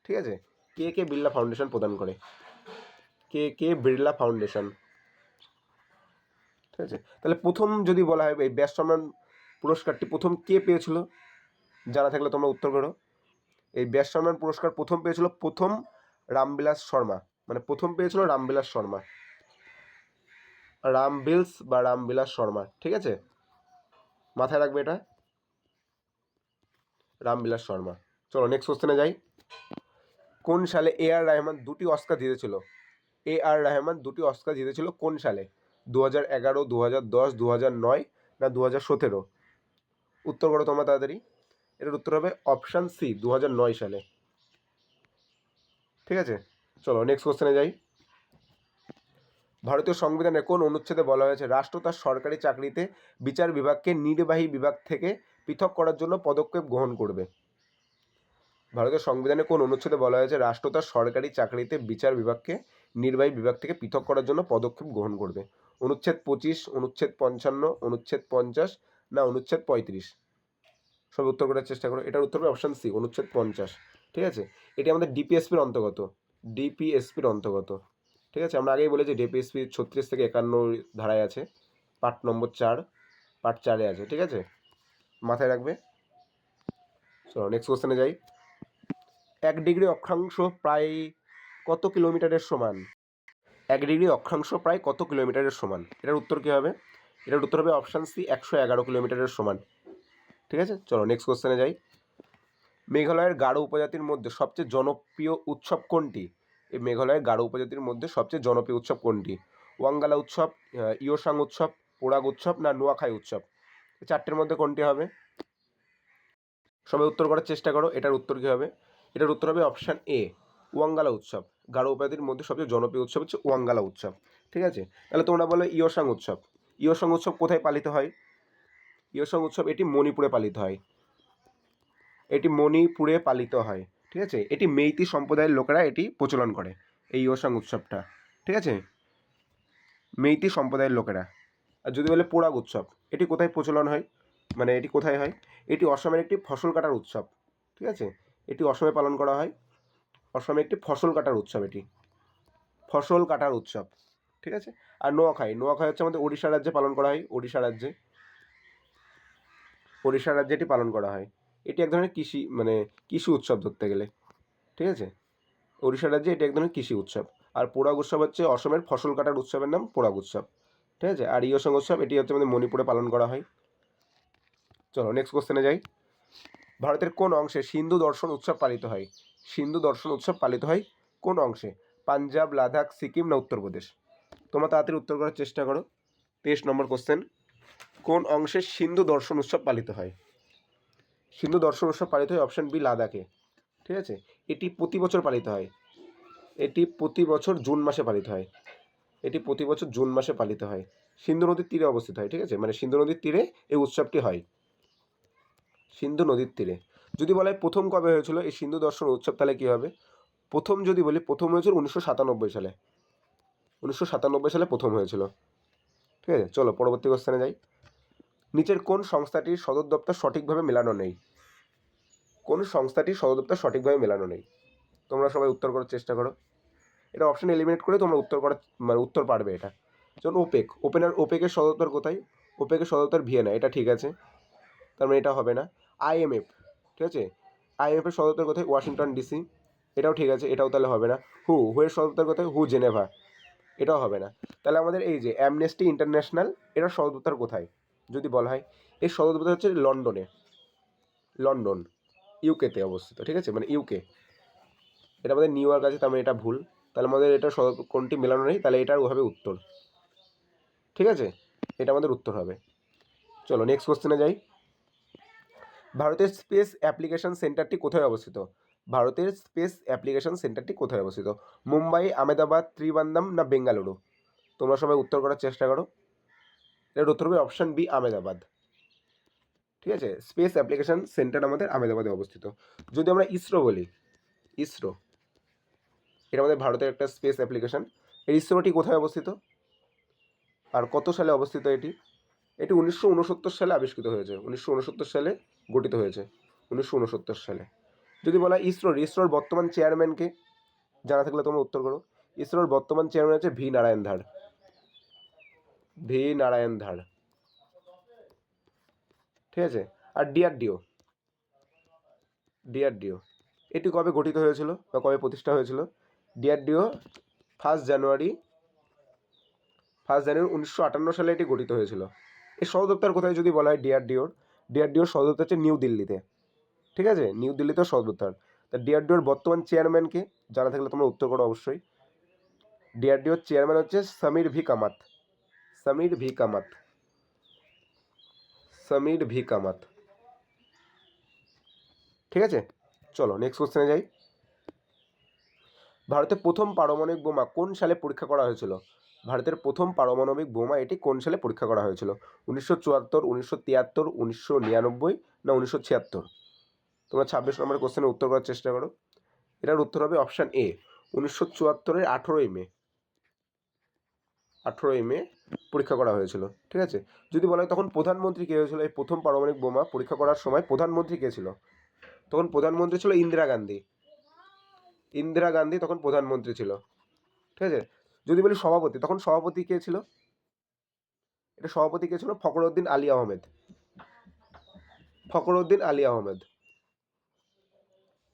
ঠিক আছে, কে কে বিড়লা ফাউন্ডেশন প্রদান করে। কে কে বিড়লা ফাউন্ডেশন। ঠিক আছে, তাহলে প্রথম যদি বলা হয় এই ব্যাস সম্মান পুরস্কারটি প্রথম কে পেয়েছিল জানা থাকলে তোমরা উত্তর করো। এই ব্যাস সম্মান পুরস্কার প্রথম পেয়েছিল রামবিলাস শর্মা। মানে প্রথম পেয়েছিল রামবিলাস শর্মা, রামবিলাস শর্মা। ঠিক আছে, মাথায় রাখবে এটা, রামবিলাস শর্মা। চলো নেক্সট কোশ্চেনে যাই। কোন সালে এ আর রহমান দুটি অস্কার জিতেছিল? এ আর রহমান দুটি অস্কার জিতেছিল কোন সালে? 2011, 2010, 2009 না 2017? উত্তর করো তোমরা তাড়াতাড়ি। এটার উত্তর হবে অপশান সি, 2009 সালে। ঠিক আছে, চলো নেক্সট কোশ্চেনে যাই। ভারতীয় সংবিধানের কোন অনুচ্ছেদে বলা হয়েছে রাষ্ট্র তার সরকারি চাকরিতে বিচার বিভাগকে নির্বাহী বিভাগ থেকে পৃথক করার জন্য পদক্ষেপ গ্রহণ করবে? ভারতের সংবিধানে কোন অনুচ্ছেদে বলা হয়েছে রাষ্ট্র তার সরকারি চাকরিতে বিচার বিভাগকে নির্বাহী বিভাগ থেকে পৃথক করার জন্য পদক্ষেপ গ্রহণ করবে? অনুচ্ছেদ 25, অনুচ্ছেদ 55, অনুচ্ছেদ 50 না অনুচ্ছেদ 35? সব উত্তর করার চেষ্টা করো। এটার উত্তর হবে অপশান সি, অনুচ্ছেদ 50। ঠিক আছে, এটি আমাদের ডিপিএসপির অন্তর্গত, ডিপিএসপির অন্তর্গত। ঠিক আছে, আমরা আগেই বলেছি ডিপিএসপি 36 থেকে 51 ধারায় আছে, পার্ট নম্বর 4, পার্ট 4-এ আছে। ঠিক আছে, মাথায় রাখবে। চলো নেক্সট কোশ্চেনে যাই। 1 ডিগ্রি অক্ষাংশ প্রায় কত কিলোমিটারের সমান? 1 ডিগ্রি অক্ষাংশ প্রায় কত কিলোমিটারের সমান? এটার উত্তর কী হবে? এটার উত্তর হবে অপশান সি, 111 কিলোমিটারের সমান। ঠিক আছে, চলো নেক্সট কোশ্চেনে যাই। মেঘালয়ের গারো উপজাতির মধ্যে সবচেয়ে জনপ্রিয় উৎসব কোনটি? এই মেঘালয়ের গারো উপজাতির মধ্যে সবচেয়ে জনপ্রিয় উৎসব কোনটি? ওয়াঙ্গালা উৎসব, ইয়োসাং উৎসব, পোরাগ উৎসব না নোয়াখাই উৎসব? এই চারটের মধ্যে কোনটি হবে? সবাই উত্তর করার চেষ্টা করো। এটার উত্তর কী হবে? এটার উত্তর হবে অপশান এ, ওয়াঙ্গালা উৎসব। গারো উপজাতির মধ্যে সবচেয়ে জনপ্রিয় উৎসব হচ্ছে ওয়াঙ্গালা উৎসব। ঠিক আছে, তাহলে তোমরা বলো ইয়োসাং উৎসব। ইয়োসাং উৎসব কোথায় পালিত হয়? ইয়োসাং উৎসব এটি মণিপুরে পালিত হয়, এটি মণিপুরে পালিত হয়। ঠিক আছে, এটি মেইতি সম্প্রদায়ের লোকেরা এটি প্রচলন করে, এই ইয়োসাং উৎসবটা। ঠিক আছে, মেইতি সম্প্রদায়ের লোকেরা। আর যদি বলে পোরাগ উৎসব, এটি কোথায় প্রচলন হয়, মানে এটি কোথায় হয়? এটি অসমের একটি ফসল কাটার উৎসব। ঠিক আছে, এটি অসমে পালন করা হয়, অসমে একটি ফসল কাটার উৎসব, এটি ফসল কাটার উৎসব। ঠিক আছে, আর নোয়াখাই, নোয়াখাই হচ্ছে আমাদের ওড়িশা রাজ্যে পালন করা হয়, ওড়িশা রাজ্যে, ওড়িশা রাজ্যে এটি পালন করা হয়। এটি এক ধরনের কৃষি, মানে কৃষি উৎসব ধরতে গেলে। ঠিক আছে, ওড়িশা রাজ্যে এটি এক ধরনের কৃষি উৎসব। আর পোরাগ উৎসব হচ্ছে অসমের ফসল কাটার উৎসবের নাম পোরাগ উৎসব। ঠিক আছে, আর ইয়োসাং উৎসব এটি হচ্ছে আমাদের মণিপুরে পালন করা হয়। চলো নেক্সট কোশ্চেনে যাই। ভারতের কোন অংশে সিন্ধু দর্শন উৎসব পালিত হয়? সিন্ধু দর্শন উৎসব পালিত হয় কোন অংশে? পাঞ্জাব, লাদাখ, সিকিম না উত্তরপ্রদেশ? তোমরা তাড়াতাড়ি উত্তর করার চেষ্টা করো। 23 নম্বর কোশ্চেন, কোন অংশে সিন্ধু দর্শন উৎসব পালিত হয়? সিন্ধু দর্শন উৎসব পালিত হয় অপশান বি, লাদাখে। ঠিক আছে, এটি প্রতি বছর পালিত হয়, এটি প্রতি বছর জুন মাসে পালিত হয়, এটি প্রতি বছর জুন মাসে পালিত হয়। সিন্ধু নদীর তীরে অবস্থিত হয়। ঠিক আছে, মানে সিন্ধু নদীর তীরে এই উৎসবটি হয়, সিন্ধু নদীর তীরে। যদি বলা হয় প্রথম কবে হয়েছিল এই সিন্ধু দর্শন উৎসব, তাহলে কী হবে? প্রথম যদি বলি, প্রথম হয়েছিল 1997 সালে, 1997 সালে প্রথম হয়েছিল। ঠিক আছে, চলো পরবর্তী কোশ্চেনে যাই। নিচের কোন সংস্থাটির সদর দপ্তর সঠিকভাবে মেলানো নেই? কোন সংস্থাটির সদর দপ্তর সঠিকভাবে মেলানো নেই? তোমরা সবাই উত্তর করার চেষ্টা করো। এটা অপশন এলিমিনেট করে তোমরা উত্তর করার, মানে উত্তর পারবে এটা। যেমন ওপেক, ওপেকের সদর দপ্তর কোথায়? ওপেকের সদর দপ্তর ভিয়েনা, এটা ঠিক আছে, তার মানে এটা হবে না। আইএমএফ, ঠিক আছে, আইএমএফের সদর দপ্তর কোথায়? ওয়াশিংটন ডিসি, এটাও ঠিক আছে, এটাও তাহলে হবে না। হুয়ের সদর দপ্তর কোথায়? জেনেভা, এটাও হবে না। তাহলে আমাদের এই যে অ্যামনেস্টি ইন্টারন্যাশনাল, এটার সদর দপ্তর কোথায় যদি বলা হয়? এর সদর দপ্তর হচ্ছে লন্ডনে, লন্ডন ইউকেতে অবস্থিত। ঠিক আছে, মানে ইউকে, এটা আমাদের নিউ ইয়র্ক আছে, তার মানে এটা ভুল। তাহলে আমাদের এটা কোনটি মেলানো নেই, তাহলে এটার হবে উত্তর। ঠিক আছে, এটা আমাদের উত্তর হবে। চলো নেক্সট কোশ্চেনে যাই। ভারতের স্পেস অ্যাপ্লিকেশন সেন্টারটি কোথায় অবস্থিত? ভারতের স্পেস অ্যাপ্লিকেশন সেন্টারটি কোথায় অবস্থিত? মুম্বাই, আহমেদাবাদ, ত্রিবান্দাম না বেঙ্গালুরু? তোমরা সবাই উত্তর করার চেষ্টা করো। এর উত্তর হবে অপশান বি, আহমেদাবাদ। ঠিক আছে, স্পেস অ্যাপ্লিকেশন সেন্টার আমাদের আহমেদাবাদে অবস্থিত। যদি আমরা ইসরো বলি, ইসরো এটা আমাদের ভারতের একটা স্পেস অ্যাপ্লিকেশন। এই ইসরোটি কোথায় অবস্থিত আর কত সালে অবস্থিত? এটি 1969 সালে আবিষ্কৃত হয়েছে, 1969 সালে গঠিত হয়েছে, 1969 সালে। যদি বলা হয় ইসরোর বর্তমান চেয়ারম্যানকে, জানা থাকলে তোমরা উত্তর করো। ইসরোর বর্তমান চেয়ারম্যান হচ্ছে ভি নারায়ণ ধার, ভি নারায়ণ ধার। ঠিক আছে, আর ডিআরডিও, ডিআরডিও এটি কবে গঠিত হয়েছিল বা কবে প্রতিষ্ঠা হয়েছিল? ডিআরডিও 1 জানুয়ারি 1958 সালে এটি গঠিত হয়েছিল। এর সদর দপ্তর কোথায় যদি বলা হয়? ডিআরডিওর সদর দপ্তর হচ্ছে নিউ দিল্লিতে। ঠিক আছে, নিউ দিল্লিতেও সদর দপ্তর। তা ডিআরডিওর বর্তমান চেয়ারম্যানকে জানা থাকলে তোমরা উত্তর করো অবশ্যই। ডিআরডিওর চেয়ারম্যান হচ্ছে Samir V Kamat, Samir V Kamat, Samir V Kamat. ঠিক আছে, চলো নেক্সট কোশ্চেনে যাই। ভারতে প্রথম পারমাণবিক বোমা কোন সালে পরীক্ষা করা হয়েছিল? ভারতের প্রথম পারমাণবিক বোমা এটি কোন সালে পরীক্ষা করা হয়েছিল? 1974, 1973, 1999 না 1976? তোমরা 26 নম্বরের কোশ্চেনের উত্তর করার চেষ্টা করো। এটার উত্তর হবে অপশান এ, 1974-এর 18ই মে। 18ই মে পরীক্ষা করা হয়েছিল। ঠিক আছে, যদি বলা হয় তখন প্রধানমন্ত্রী কে হয়েছিল এই প্রথম পারমাণবিক বোমা পরীক্ষা করার সময় প্রধানমন্ত্রী কে ছিল? তখন প্রধানমন্ত্রী ছিল ইন্দিরা গান্ধী। ইন্দিরা গান্ধী তখন প্রধানমন্ত্রী ছিল। ঠিক আছে, যদি বলি সভাপতি, তখন সভাপতি কে ছিল? এটা সভাপতি কে ছিল? ফখরুদ্দিন আলী আহমেদ। ফখরুদ্দিন আলী আহমেদ।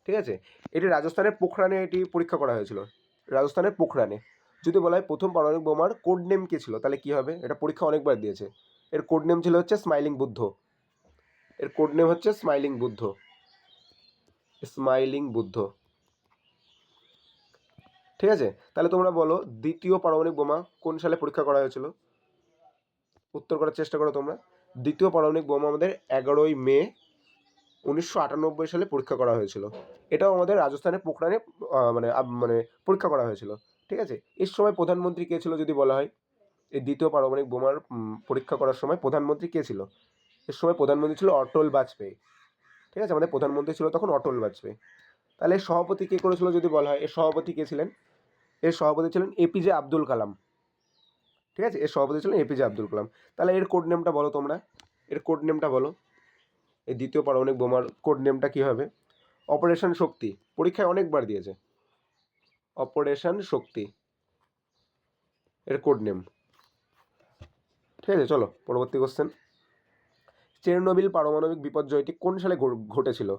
ঠিক আছে, এটি রাজস্থানের পোখরানে এটি পরীক্ষা করা হয়েছিল। রাজস্থানের পোখরানে। যদি বলা হয় প্রথম পারমাণবিক বোমার কোড নেম কে ছিল, তাহলে কি হবে? এটা পরীক্ষা অনেকবার দিয়েছে। এর কোড নেম ছিল হচ্ছে স্মাইলিং বুদ্ধ। এর কোড নেম হচ্ছে স্মাইলিং বুদ্ধ। স্মাইলিং বুদ্ধ। ঠিক আছে, তাহলে তোমরা বলো দ্বিতীয় পারমাণবিক বোমা কোন সালে পরীক্ষা করা হয়েছিল? উত্তর করার চেষ্টা করো তোমরা। দ্বিতীয় পারমাণবিক বোমা আমাদের 11ই মে 1998 সালে পরীক্ষা করা হয়েছিল। এটাও আমাদের রাজস্থানের পোখরানে মানে পরীক্ষা করা হয়েছিল। ঠিক আছে, এর সময় প্রধানমন্ত্রী কে ছিল যদি বলা হয়? এই দ্বিতীয় পারমাণবিক বোমার পরীক্ষা করার সময় প্রধানমন্ত্রী কে ছিল? এর সময় প্রধানমন্ত্রী ছিল অটল বাজপেয়ী। ঠিক আছে, আমাদের প্রধানমন্ত্রী ছিল তখন অটল বাজপেয়ী। তাহলে এর সভাপতি কে করেছিল যদি বলা হয়? এর সভাপতি কে ছিলেন? এর সভাপতি ছিলেন এপিজে আব্দুল কালাম। ঠিক আছে, এর সভাপতি ছিলেন এপিজে আব্দুল কালাম। তাহলে এর কোড নেমটা বলো তোমরা। এর কোড নেমটা বলো। এই দ্বিতীয় পারমাণবিক বোমার কোড নেমটা কী হবে? অপারেশন শক্তি। পরীক্ষায় অনেকবার দিয়েছে। অপারেশন শক্তি এর কোড নেম। ঠিক আছে, চলো পরবর্তী কোশ্চেন। চেরনোবিল পারমাণবিক বিপর্যয়টি কোন সালে ঘটেছিল?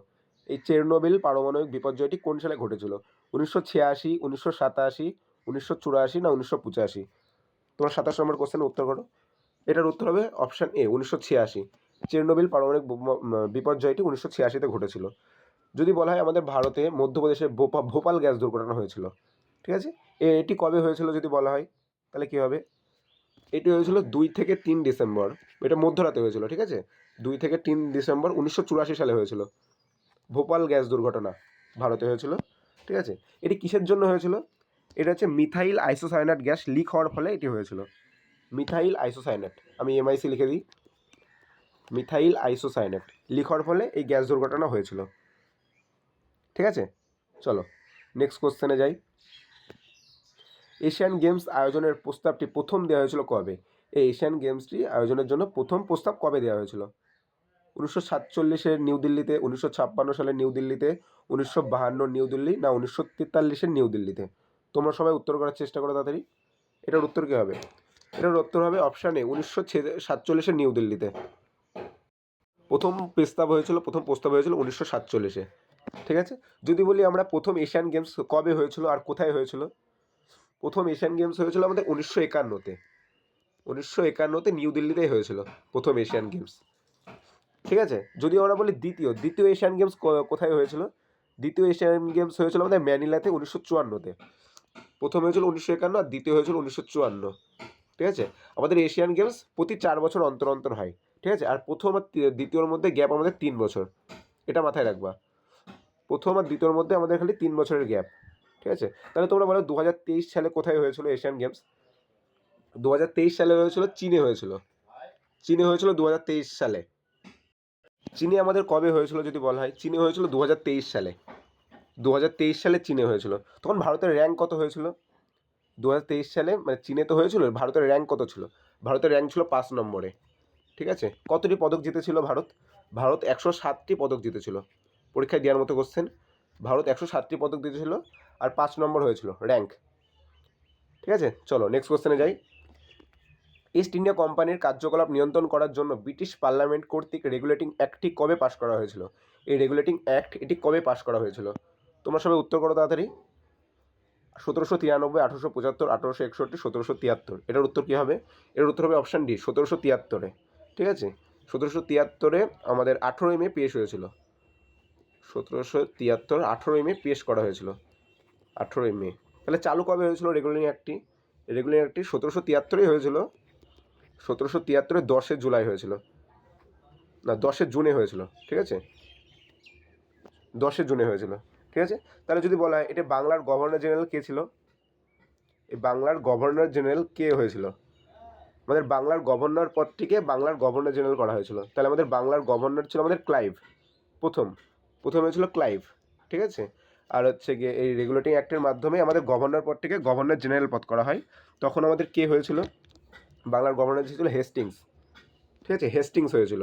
এই চেরনোবিল পারমাণবিক বিপর্যয়টি কোন সালে ঘটেছিল? 1986, 1987, 1984 না 1985? তোমরা 27 নম্বর কোশ্চেনের উত্তর করো। এটার উত্তর হবে অপশান এ, 1986। চেরনোবিল পারমাণবিক বিপর্যয়টি 1986-তে ঘটেছিল। যদি বলা হয় আমাদের ভারতে মধ্যপ্রদেশের ভোপাল গ্যাস দুর্ঘটনা হয়েছিল। ঠিক আছে, এটি কবে হয়েছিল যদি বলা হয় তাহলে কী হবে? এটি হয়েছিল 2 থেকে 3 ডিসেম্বর। এটা মধ্যরাতে হয়েছিল। ঠিক আছে, 2 থেকে 3 ডিসেম্বর 1984 সালে হয়েছিল। ভোপাল গ্যাস দুর্ঘটনা ভারতে হয়েছিল। ঠিক আছে, এটি কিসের জন্য হয়েছিল? এটা হচ্ছে মিথাইল আইসোসায়ানেট গ্যাস লিক হওয়ার ফলে এটি হয়েছিল। মিথাইল আইসোসায়ানেট, আমি এমআইসি লিখে দিই। মিথাইল আইসোসায়ানেট লিক হওয়ার ফলে এই গ্যাস দুর্ঘটনা হয়েছিল। ঠিক আছে, চলো নেক্সট কোশ্চেনে যাই। এশিয়ান গেমস আয়োজনের প্রস্তাবটি প্রথম দেওয়া হয়েছিল কবে? এই এশিয়ান গেমসটি আয়োজনের জন্য প্রথম প্রস্তাব কবে দেওয়া হয়েছিল? 1947-এর নিউ দিল্লিতে, 1956 সালের নিউ দিল্লিতে, 1952 নিউ দিল্লি না 1943-এর নিউ দিল্লিতে? তোমরা সবাই উত্তর করার চেষ্টা করো তাড়াতাড়ি। এটার উত্তর কী হবে? এটার উত্তর হবে অপশান এ, 1947-এর নিউ দিল্লিতে। প্রথম প্রস্তাব হয়েছিল 1947-এ। ঠিক আছে, যদি বলি আমরা প্রথম এশিয়ান গেমস কবে হয়েছিল আর কোথায় হয়েছিল? প্রথম এশিয়ান গেমস হয়েছিল আমাদের 1951-তে। 1951-তে নিউ দিল্লিতেই হয়েছিল প্রথম এশিয়ান গেমস। ঠিক আছে, যদি আমরা বলি দ্বিতীয় এশিয়ান গেমস কোথায় হয়েছিল? দ্বিতীয় এশিয়ান গেমস হয়েছিল আমাদের ম্যানিলাতে 1954-তে। প্রথম হয়েছিল 1951 আর দ্বিতীয় হয়েছিল 1954। ঠিক আছে, আমাদের এশিয়ান গেমস প্রতি 4 বছর অন্তর অন্তর হয়। ঠিক আছে, আর প্রথম আর দ্বিতীয়র মধ্যে গ্যাপ আমাদের 3 বছর। এটা মাথায় রাখবা, প্রথম আর দ্বিতীয়র মধ্যে আমাদের খালি 3 বছরের গ্যাপ। ঠিক আছে, তাহলে তোমরা বলো 2023 সালে কোথায় হয়েছিল এশিয়ান গেমস? 2023 সালে হয়েছিল চীনে হয়েছিল। চীনে হয়েছিল 2023 সালে। চীনে আমাদের কবে হয়েছিল যদি বলা হয়? চীনে হয়েছিল 2023 সালে। 2023 সালে চীনে হয়েছিল। তখন ভারতের র্যাঙ্ক কত হয়েছিল? 2023 সালে মানে চীনে তো হয়েছিল, ভারতের র্যাঙ্ক কত ছিল? ভারতের র্যাঙ্ক ছিল 5 নম্বরে। ঠিক আছে, কতটি পদক জিতেছিল ভারত? ভারত 107টি পদক জিতেছিল। পরীক্ষায় দেওয়ার মতো কোশ্চেন। ভারত 107টি পদক জিতেছিল আর 5 নম্বর হয়েছিল র্যাঙ্ক। ঠিক আছে, চলো নেক্সট কোশ্চেনে যাই। ইস্ট ইন্ডিয়া কোম্পানির কার্যকলাপ নিয়ন্ত্রণ করার জন্য ব্রিটিশ পার্লামেন্ট কর্তৃক রেগুলেটিং অ্যাক্টটি কবে পাশ করা হয়েছিল? এই রেগুলেটিং অ্যাক্ট এটি কবে পাশ করা হয়েছিল? তোমরা সবাই উত্তর করো তাড়াতাড়ি। 1793, 1875, 1861, 1773? এটার উত্তর কী হবে? এর উত্তর হবে অপশান ডি, 1773-এ। ঠিক আছে, 1773-এ আমাদের 18ই মে পেশ হয়েছিল। 1773 18ই মে পেশ করা হয়েছিল। 18ই মে। তাহলে চালু কবে হয়েছিল রেগুলেটিং অ্যাক্টটি? রেগুলেটিং অ্যাক্টটি 1773-এই হয়েছিল। 1773-এর 10 জুলাই হয়েছিল, না 10 জুনে হয়েছিল। ঠিক আছে, 10 জুনে হয়েছিল। ঠিক আছে, তাহলে যদি বলা হয় এটা বাংলার গভর্নর জেনারেল কে ছিল? এই বাংলার গভর্নর জেনারেল কে হয়েছিল? আমাদের বাংলার গভর্নর পদটিকে বাংলার গভর্নর জেনারেল করা হয়েছিল। তাহলে আমাদের বাংলার গভর্নর ছিল আমাদের ক্লাইভ। প্রথম হয়েছিল ক্লাইভ, ঠিক আছে। আর হচ্ছে গিয়ে এই রেগুলেটিং অ্যাক্টের মাধ্যমে আমাদের গভর্নর পদটিকে গভর্নর জেনারেল পদ করা হয়। তখন আমাদের কে হয়েছিল? বাংলার গভর্নর ছিল হেস্টিংস, ঠিক আছে, হেস্টিংস হয়েছিল,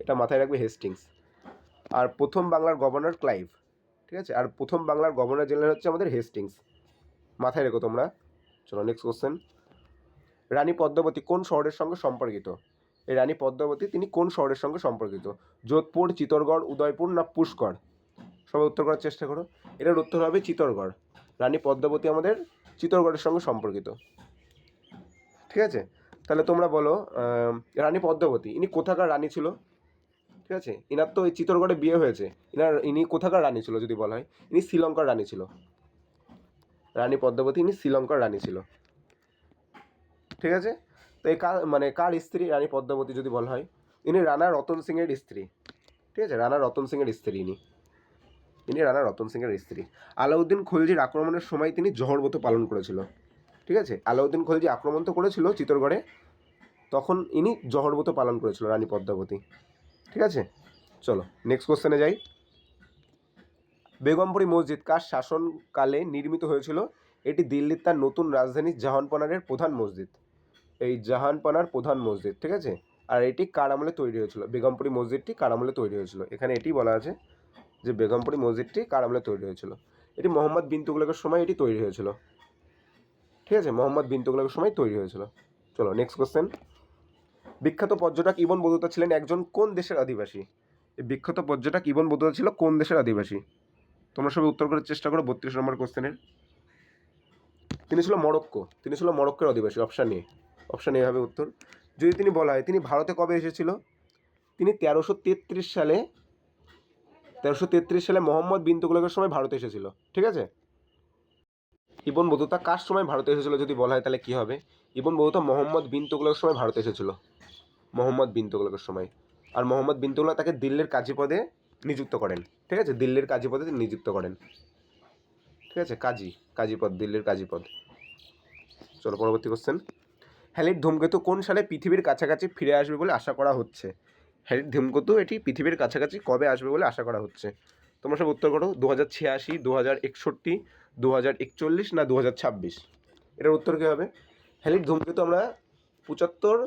এটা মাথায় রাখবে, হেস্টিংস। আর প্রথম বাংলার গভর্নর ক্লাইভ, ঠিক আছে। আর প্রথম বাংলার গভর্নর জেনারেল হচ্ছে আমাদের হেস্টিংস, মাথায় রেখো তোমরা। চলো নেক্সট কোশ্চেন। রানী পদ্মাবতী কোন শহরের সঙ্গে সম্পর্কিত? এই রানী পদ্মাবতী তিনি কোন শহরের সঙ্গে সম্পর্কিত? যোধপুর, চিত্তরগড়, উদয়পুর না পুষ্কর? সবাই উত্তর করার চেষ্টা করো। এটার উত্তর হবে চিত্তরগড়। রানী পদ্মাবতী আমাদের চিত্তরগড়ের সঙ্গে সম্পর্কিত, ঠিক আছে। তাহলে তোমরা বলো, রানী পদ্মাবতী ইনি কোথাকার রানী ছিল? ঠিক আছে, ইনার তো এই চিত্তরগড়ে বিয়ে হয়েছে, ইনি কোথাকার রানী ছিল যদি বলা হয়? ইনি শ্রীলঙ্কার রানী ছিল। রানী পদ্মাবতী ইনি শ্রীলঙ্কার রানী ছিল, ঠিক আছে। তো এই কার স্ত্রী রানী পদ্মাবতী যদি বলা হয়? ইনি রানা রতন সিং এর স্ত্রী, ঠিক আছে, রানা রতন সিং এর স্ত্রী ইনি রানা রতন সিং এর স্ত্রী। আলাউদ্দিন খলজির আক্রমণের সময় তিনি জহরব্রত পালন করেছিল, ঠিক আছে। আলাউদ্দিন খলজি আক্রমণ তো করেছিল চিত্তরগড়ে, তখন ইনি জহরব্রত পালন করেছিল রানী পদ্মাবতী, ঠিক আছে। চলো নেক্সট কোশ্চেনে যাই। বেগমপুরী মসজিদ কার শাসনকালে নির্মিত হয়েছিল? এটি দিল্লির তার নতুন রাজধানী জাহানপনারের প্রধান মসজিদ। এই জাহানপনার প্রধান মসজিদ, ঠিক আছে। আর এটি কার আমলে তৈরি হয়েছিল? বেগমপুরী মসজিদটি কার আমলে তৈরি হয়েছিল? এখানে এটি বলা আছে যে বেগমপুরী মসজিদটি কার আমলে তৈরি হয়েছিল। এটি মোহাম্মদ বিন তুগলকের সময় এটি তৈরি হয়েছিল, ঠিক আছে, মোহাম্মদ বিন তুগলকের সময় তৈরি হয়েছিল। চলো নেক্সট কোশ্চেন। বিখ্যাত পর্যটক ইবন বতুতা ছিলেন একজন কোন দেশের অধিবাসী? এই বিখ্যাত পর্যটক ইবন বতুতা ছিল কোন দেশের অধিবাসী? তোমরা সবাই উত্তর করার চেষ্টা করো 32 নম্বর কোশ্চেনের। তিনি ছিল মরক্কোর অধিবাসী। অপশান এ হবে উত্তর। যদি তিনি বলা হয় তিনি ভারতে কবে এসেছিল? তিনি 1333 সালে মোহাম্মদ বিন তুগলকের সময় ভারতে এসেছিল, ঠিক আছে। ইবন বতুতা কার সময় ভারতে এসেছিল যদি বলা হয় তাহলে কি হবে? ইবন বতুতা মোহাম্মদ বিন তুগলকের সময় ভারতে এসেছিল, মোহাম্মদ বিন তুগলকের সময়। আর মোহাম্মদ বিন তুগলক তাকে দিল্লির কাজী পদে নিযুক্ত করেন, ঠিক আছে, দিল্লির কাজী পদে নিযুক্ত করেন, ঠিক আছে, কাজীপদ, দিল্লির কাজীপদ। চলো পরবর্তী কোশ্চেন। হ্যালির ধূমকেতু কোন সালে পৃথিবীর কাছাকাছি ফিরে আসবে বলে আশা করা হচ্ছে? হ্যালির ধূমকেতু এটি পৃথিবীর কাছাকাছি কবে আসবে বলে আশা করা হচ্ছে? তোমরা সব উত্তর করো। 2086, 2061, 2041 না 2026? এটার উত্তর কী হবে? হ্যালির ধূমকেতু আমরা 75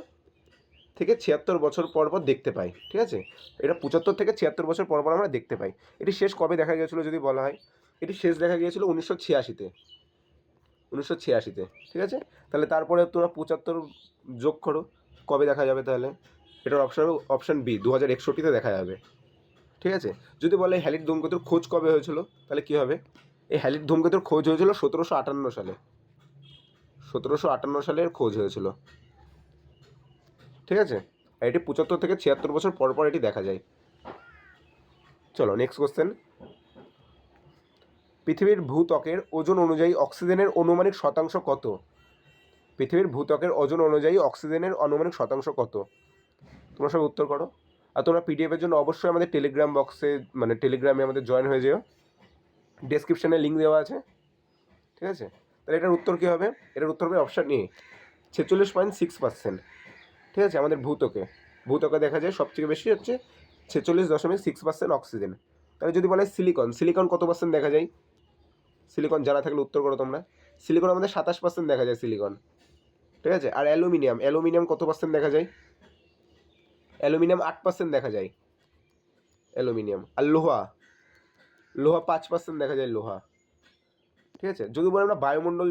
থেকে 76 বছর পর পর দেখতে পাই, ঠিক আছে। এটা 75 থেকে 76 বছর পর পর আমরা দেখতে পাই। এটি শেষ কবে দেখা গিয়েছিল যদি বলা হয়? এটি শেষ দেখা গিয়েছিল 1986-তে, ঠিক আছে। তাহলে তারপরে তোমরা 75 যোগ করো, কবে দেখা যাবে তাহলে? এটার অপশান বি, 2061-তে দেখা যাবে, ঠিক আছে। যদি বলে হ্যালির ধূমকেতুর খোঁজ কবে হয়েছিল তাহলে কি হবে? এই হ্যালির ধূমকেতুর খোঁজ হয়েছিল 1758 সালে, 1758 সালের খোঁজ হয়েছিল, ঠিক আছে। আর এটি 75 থেকে 76 বছর পর পর এটি দেখা যায়। চলো নেক্সট কোশ্চেন। পৃথিবীর ভূত্বকের ওজন অনুযায়ী অক্সিজেনের আনুমানিক শতাংশ কত? পৃথিবীর ভূত্বকের ওজন অনুযায়ী অক্সিজেনের আনুমানিক শতাংশ কত? তোমরা সব উত্তর করো। আর তোমরা পিডিএফের জন্য অবশ্যই আমাদের টেলিগ্রাম বক্সে, মানে টেলিগ্রামে আমাদের জয়েন হয়ে যেও, ডেসক্রিপশানে লিঙ্ক দেওয়া আছে, ঠিক আছে। তাহলে এটার উত্তর কী হবে? এটার উত্তর হবে অপশান এ, 46.6%, ঠিক আছে। আমাদের ভূত্বকে দেখা যায় সবথেকে বেশি হচ্ছে 46.6% অক্সিজেন। তাহলে যদি বলে সিলিকন কত পার্সেন্ট দেখা যায়? সিলিকন জানা থাকলে উত্তর করো তোমরা। সিলিকন আমাদের 27% দেখা যায় সিলিকন, ঠিক আছে। আর অ্যালুমিনিয়াম কত পার্সেন্ট দেখা যায়? অ্যালুমিনিয়াম 8% দেখা যায় অ্যালুমিনিয়াম। আর লোহা 5% দেখা যায় লোহা, ঠিক আছে। যদি বলি আমরা বায়ুমণ্ডল,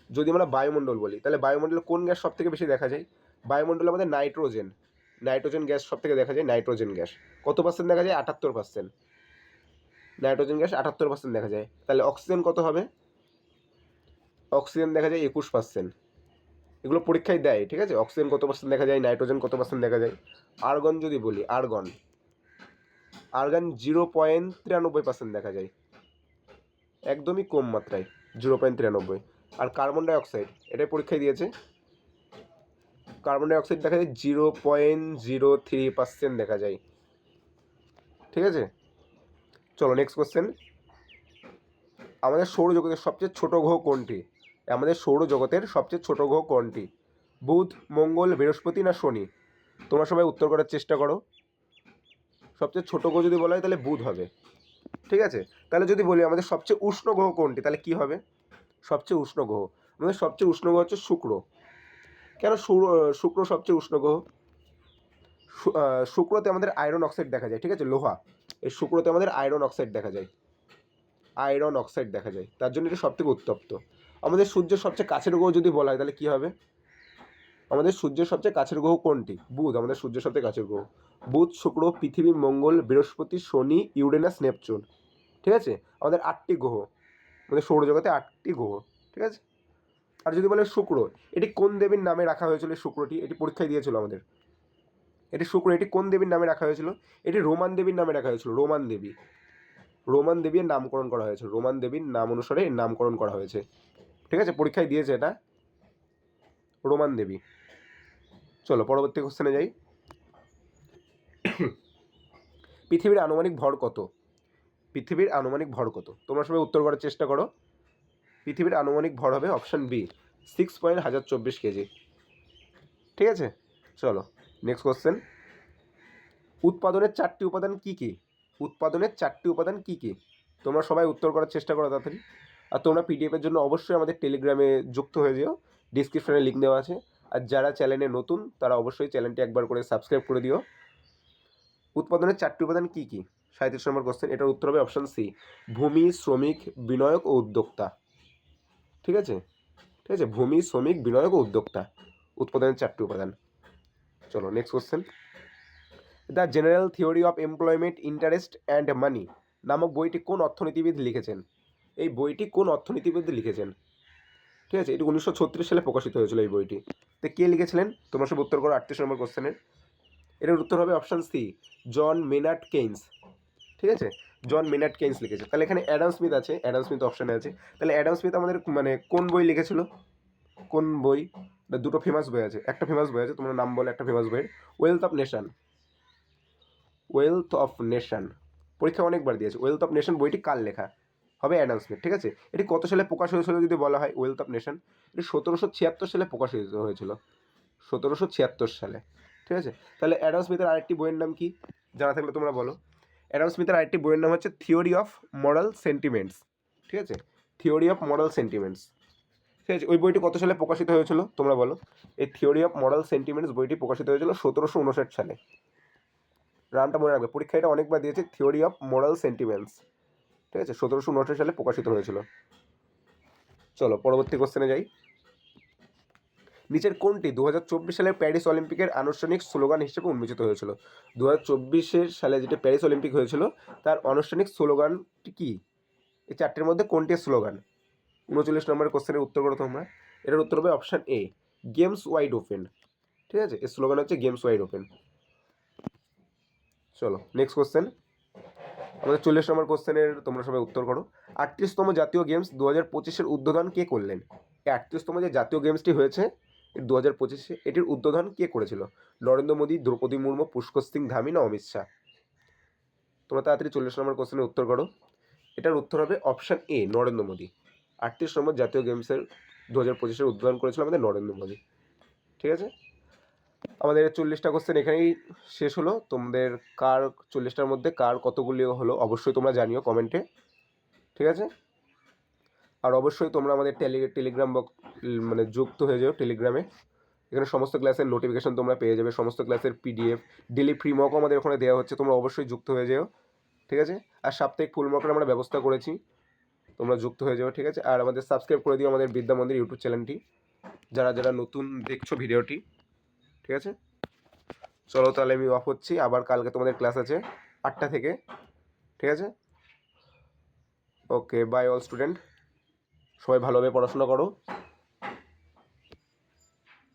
যদি আমরা বায়ুমণ্ডল বলি তাহলে বায়ুমণ্ডলে কোন গ্যাস সব থেকে বেশি দেখা যায়? বায়ুমণ্ডলে আমাদের নাইট্রোজেন গ্যাস সব থেকে দেখা যায়। নাইট্রোজেন গ্যাস কত পার্সেন্ট দেখা যায়? 78%। নাইট্রোজেন গ্যাস 78% দেখা যায়। তাহলে অক্সিজেন কত হবে? অক্সিজেন দেখা যায় 21%। এগুলো পরীক্ষায় দেয়, ঠিক আছে। অক্সিজেন কত পার্সেন্ট দেখা যায়, নাইট্রোজেন কত পার্সেন্ট দেখা যায়। আর্গন যদি বলি, আর্গন 0.93% দেখা যায়, একদমই কম মাত্রায়, 0.93। আর কার্বন ডাইঅক্সাইড, এটাই পরীক্ষায় দিয়েছে, কার্বন ডাইঅক্সাইড দেখা যায় 0.03% দেখা যায়, ঠিক আছে। চলো নেক্সট কোশ্চেন। আমাদের সৌরজগতের সবচেয়ে ছোট গ্রহ কোনটি? আমাদের সৌরজগতের সবচেয়ে ছোট গ্রহ কোনটি? বুধ, মঙ্গল, বৃহস্পতি না শনি? তোমরা সবাই উত্তর করার চেষ্টা করো। সবচেয়ে ছোট গ্রহ যদি বলা হয় তাহলে বুধ হবে। ঠিক আছে, তাহলে যদি বলি আমাদের সবচেয়ে উষ্ণ গ্রহ কোনটি, তাহলে কি হবে? সবচেয়ে উষ্ণ গ্রহ, আমাদের সবচেয়ে উষ্ণ গ্রহ হচ্ছে শুক্র। কেন শুক্র সবচেয়ে উষ্ণ গ্রহ? শুক্রতে আমাদের আয়রন অক্সাইড দেখা যায়, ঠিক আছে, লোহা। এই শুক্রতে আমাদের আয়রন অক্সাইড দেখা যায়, আয়রন অক্সাইড দেখা যায়, তার জন্য এটা সবথেকে উত্তপ্ত। আমাদের সূর্যের সবচেয়ে কাছের গ্রহ যদি বলা হয় তাহলে কী হবে? আমাদের সূর্যের সবচেয়ে কাছের গ্রহ কোনটি? বুধ আমাদের সূর্যের সবচেয়ে কাছের গ্রহ। বুধ, শুক্র, পৃথিবী, মঙ্গল, বৃহস্পতি, শনি, ইউরেনাস, নেপচুন। ঠিক আছে, আমাদের 8টি গ্রহ, আমাদের সৌরজগতে 8টি গ্রহ। ঠিক আছে, আর যদি বলে শুক্র, এটি কোন দেবীর নামে রাখা হয়েছিল? শুক্রটি, এটি পরীক্ষায় দিয়েছিল আমাদের। এটি শুক্র, এটি কোন দেবীর নামে রাখা হয়েছিল? এটি রোমান দেবীর নামে রাখা হয়েছিল, রোমান দেবী। রোমান দেবীর নামকরণ করা হয়েছে, রোমান দেবীর নাম অনুসারে এর নামকরণ করা হয়েছে। ঠিক আছে, পরীক্ষায় দিয়েছে এটা, রোমান দেবী। চলো পরবর্তী কোশ্চেনে যাই। পৃথিবীর আনুমানিক ভর কত? পৃথিবীর আনুমানিক ভর কত? তোমরা সবাই উত্তর করার চেষ্টা করো। পৃথিবীর আনুমানিক ভর হবে অপশান বি, 6.1024 কেজি। ঠিক আছে, চলো নেক্সট কোশ্চেন। উৎপাদনের 4টি উপাদান কি কি? উৎপাদনের 4টি উপাদান কি কি? তোমরা সবাই উত্তর করার চেষ্টা করো তাড়াতাড়ি। আর তোমরা পিডিএফের জন্য অবশ্যই আমাদের টেলিগ্রামে যুক্ত হয়ে যেও, ডিসক্রিপশনে লিঙ্ক দেওয়া আছে। আর যারা চ্যানেলে নতুন তারা অবশ্যই চ্যানেলটি একবার করে সাবস্ক্রাইব করে দিও। উৎপাদনের 4টি উপাদান কি কি? 37 নম্বর কোশ্চেন, এটার উত্তর হবে অপশান সি, ভূমি, শ্রমিক, বিনিয়োগ ও উদ্যোক্তা। ঠিক আছে, ঠিক আছে, ভূমি, শ্রমিক, বিনিয়োগ ও উদ্যোক্তা উৎপাদনের 4টি উপাদান। চলো next question. The general theory of employment, interest and money নামক বইটি কোন অর্থনীতিবিদ লিখেছেন? এই বইটি কোন অর্থনীতিবিদ লিখেছেন? ঠিক আছে, এটি 1936 সালে প্রকাশিত হয়েছিল এই বইটি। তো কে লিখেছিলেন? তোমরা সব উত্তর করো 38 নম্বর কোশ্চেনের। এটার উত্তর হবে অপশান সি, জন মেনার্ড কেইন্স। ঠিক আছে, জন মেনার্ড কেইন্স লিখেছে। তাহলে এখানে অ্যাডাম স্মিথ আছে, অ্যাডাম স্মিথ অপশানে আছে। তাহলে অ্যাডাম স্মিথ আমাদের মানে কোন বই লিখেছিল? কোন বই? দুটো ফেমাস বই আছে, একটা ফেমাস বই আছে, তোমরা নাম বলো একটা ফেমাস বইয়ের। Wealth of nation, wealth of nation পরীক্ষা অনেকবার দিয়েছে। ওয়েলথ অফ নেশন বইটি কার লেখা? হবে অ্যাডাম স্মিথ। ঠিক আছে, এটি কত সালে প্রকাশ হয়েছিল যদি বলা হয় ওয়েলথ অফ নেশন? এটি 1776 সালে প্রকাশ হয়েছিল, 1776 সালে। ঠিক আছে, তাহলে অ্যাডাম স্মিথের আরেকটি বইয়ের নাম কি জানা থাকলে তোমরা বলো। অ্যাডাম স্মিথের আরেকটি বইয়ের নাম হচ্ছে থিওরি অফ মরাল সেন্টিমেন্টস। ঠিক আছে, থিওরি অফ মরাল সেন্টিমেন্টস। ঠিক আছে, ওই বইটি কত সালে প্রকাশিত হয়েছিল তোমরা বলো। এই থিওরি অফ মরাল সেন্টিমেন্টস বইটি প্রকাশিত হয়েছিল 1759 সালে। নামটা মনে রাখবে, পরীক্ষা এটা অনেকবার দিয়েছে, থিওরি অফ মোরাল সেন্টিমেন্টস। ঠিক আছে, 1759 সালে প্রকাশিত হয়েছিল। চলো পরবর্তী কোশ্চেনে যাই। নিচের কোনটি 2024 সালের প্যারিস অলিম্পিকের আনুষ্ঠানিক স্লোগান হিসেবে উন্মোচিত হয়েছিল? 2024 সালে যেটা প্যারিস অলিম্পিক হয়েছিল তার আনুষ্ঠানিক স্লোগানটি কি? এই 4টির মধ্যে কোনটি স্লোগান? 39 নম্বরের কোশ্চেনের উত্তর করো তোমরা। এটার উত্তর হবে option A, games wide open. ঠিক আছে, এর স্লোগান হচ্ছে গেমস ওয়াইড ওপেন। চলো নেক্সট কোশ্চেন। আমাদের 40 নম্বর কোশ্চেনের তোমরা সবাই উত্তর করো। 38তম জাতীয় গেমস 2025-এর উদ্বোধন কে করলেন? এই 38তম যে জাতীয় গেমসটি হয়েছে 2025-এ, এটির উদ্বোধন কে করেছিল? নরেন্দ্র মোদী, দ্রৌপদী মুর্মু, পুষ্কর সিং ধামি না অমিত শাহ? তোমরা তাড়াতাড়ি 40 নম্বর কোশ্চেনের উত্তর করো। এটার উত্তর হবে অপশান এ, নরেন্দ্র মোদী। 38 নম্বর জাতীয় গেমসের 2025-এর উদ্বোধন করেছিল আমাদের নরেন্দ্র মোদী। ঠিক আছে, আমাদের 40টা কোশ্চেন এখানেই শেষ হলো। তোমাদের কার 40টার মধ্যে কার কতগুলি হলো অবশ্যই তোমরা জানিও কমেন্টে। ঠিক আছে, আর অবশ্যই তোমরা আমাদের টেলিগ্রাম মানে যুক্ত হয়ে যাও টেলিগ্রামে। এখানে সমস্ত ক্লাসের নোটিফিকেশন তোমরা পেয়ে যাবে, সমস্ত ক্লাসের পিডিএফ, ডেলি ফ্রি মকও আমাদের ওখানে দেওয়া হচ্ছে, তোমরা অবশ্যই যুক্ত হয়ে যাও। ঠিক আছে, আর সাপ্তাহিক ফুল মকের আমরা ব্যবস্থা করেছি, তোমরা যুক্ত হয়ে যাও। ঠিক আছে, আর আমাদের সাবস্ক্রাইব করে দিও আমাদের বিদ্যা মন্দির ইউটিউব চ্যানেলটি, যারা যারা নতুন দেখছো ভিডিওটি। ঠিক আছে, চলো তাহলে আমি অফ হচ্ছি, আবার কালকে তোমাদের ক্লাস আছে 8টা থেকে। ঠিক আছে, ওকে বাই অল স্টুডেন্ট, সবাই ভালোভাবে পড়াশোনা করো।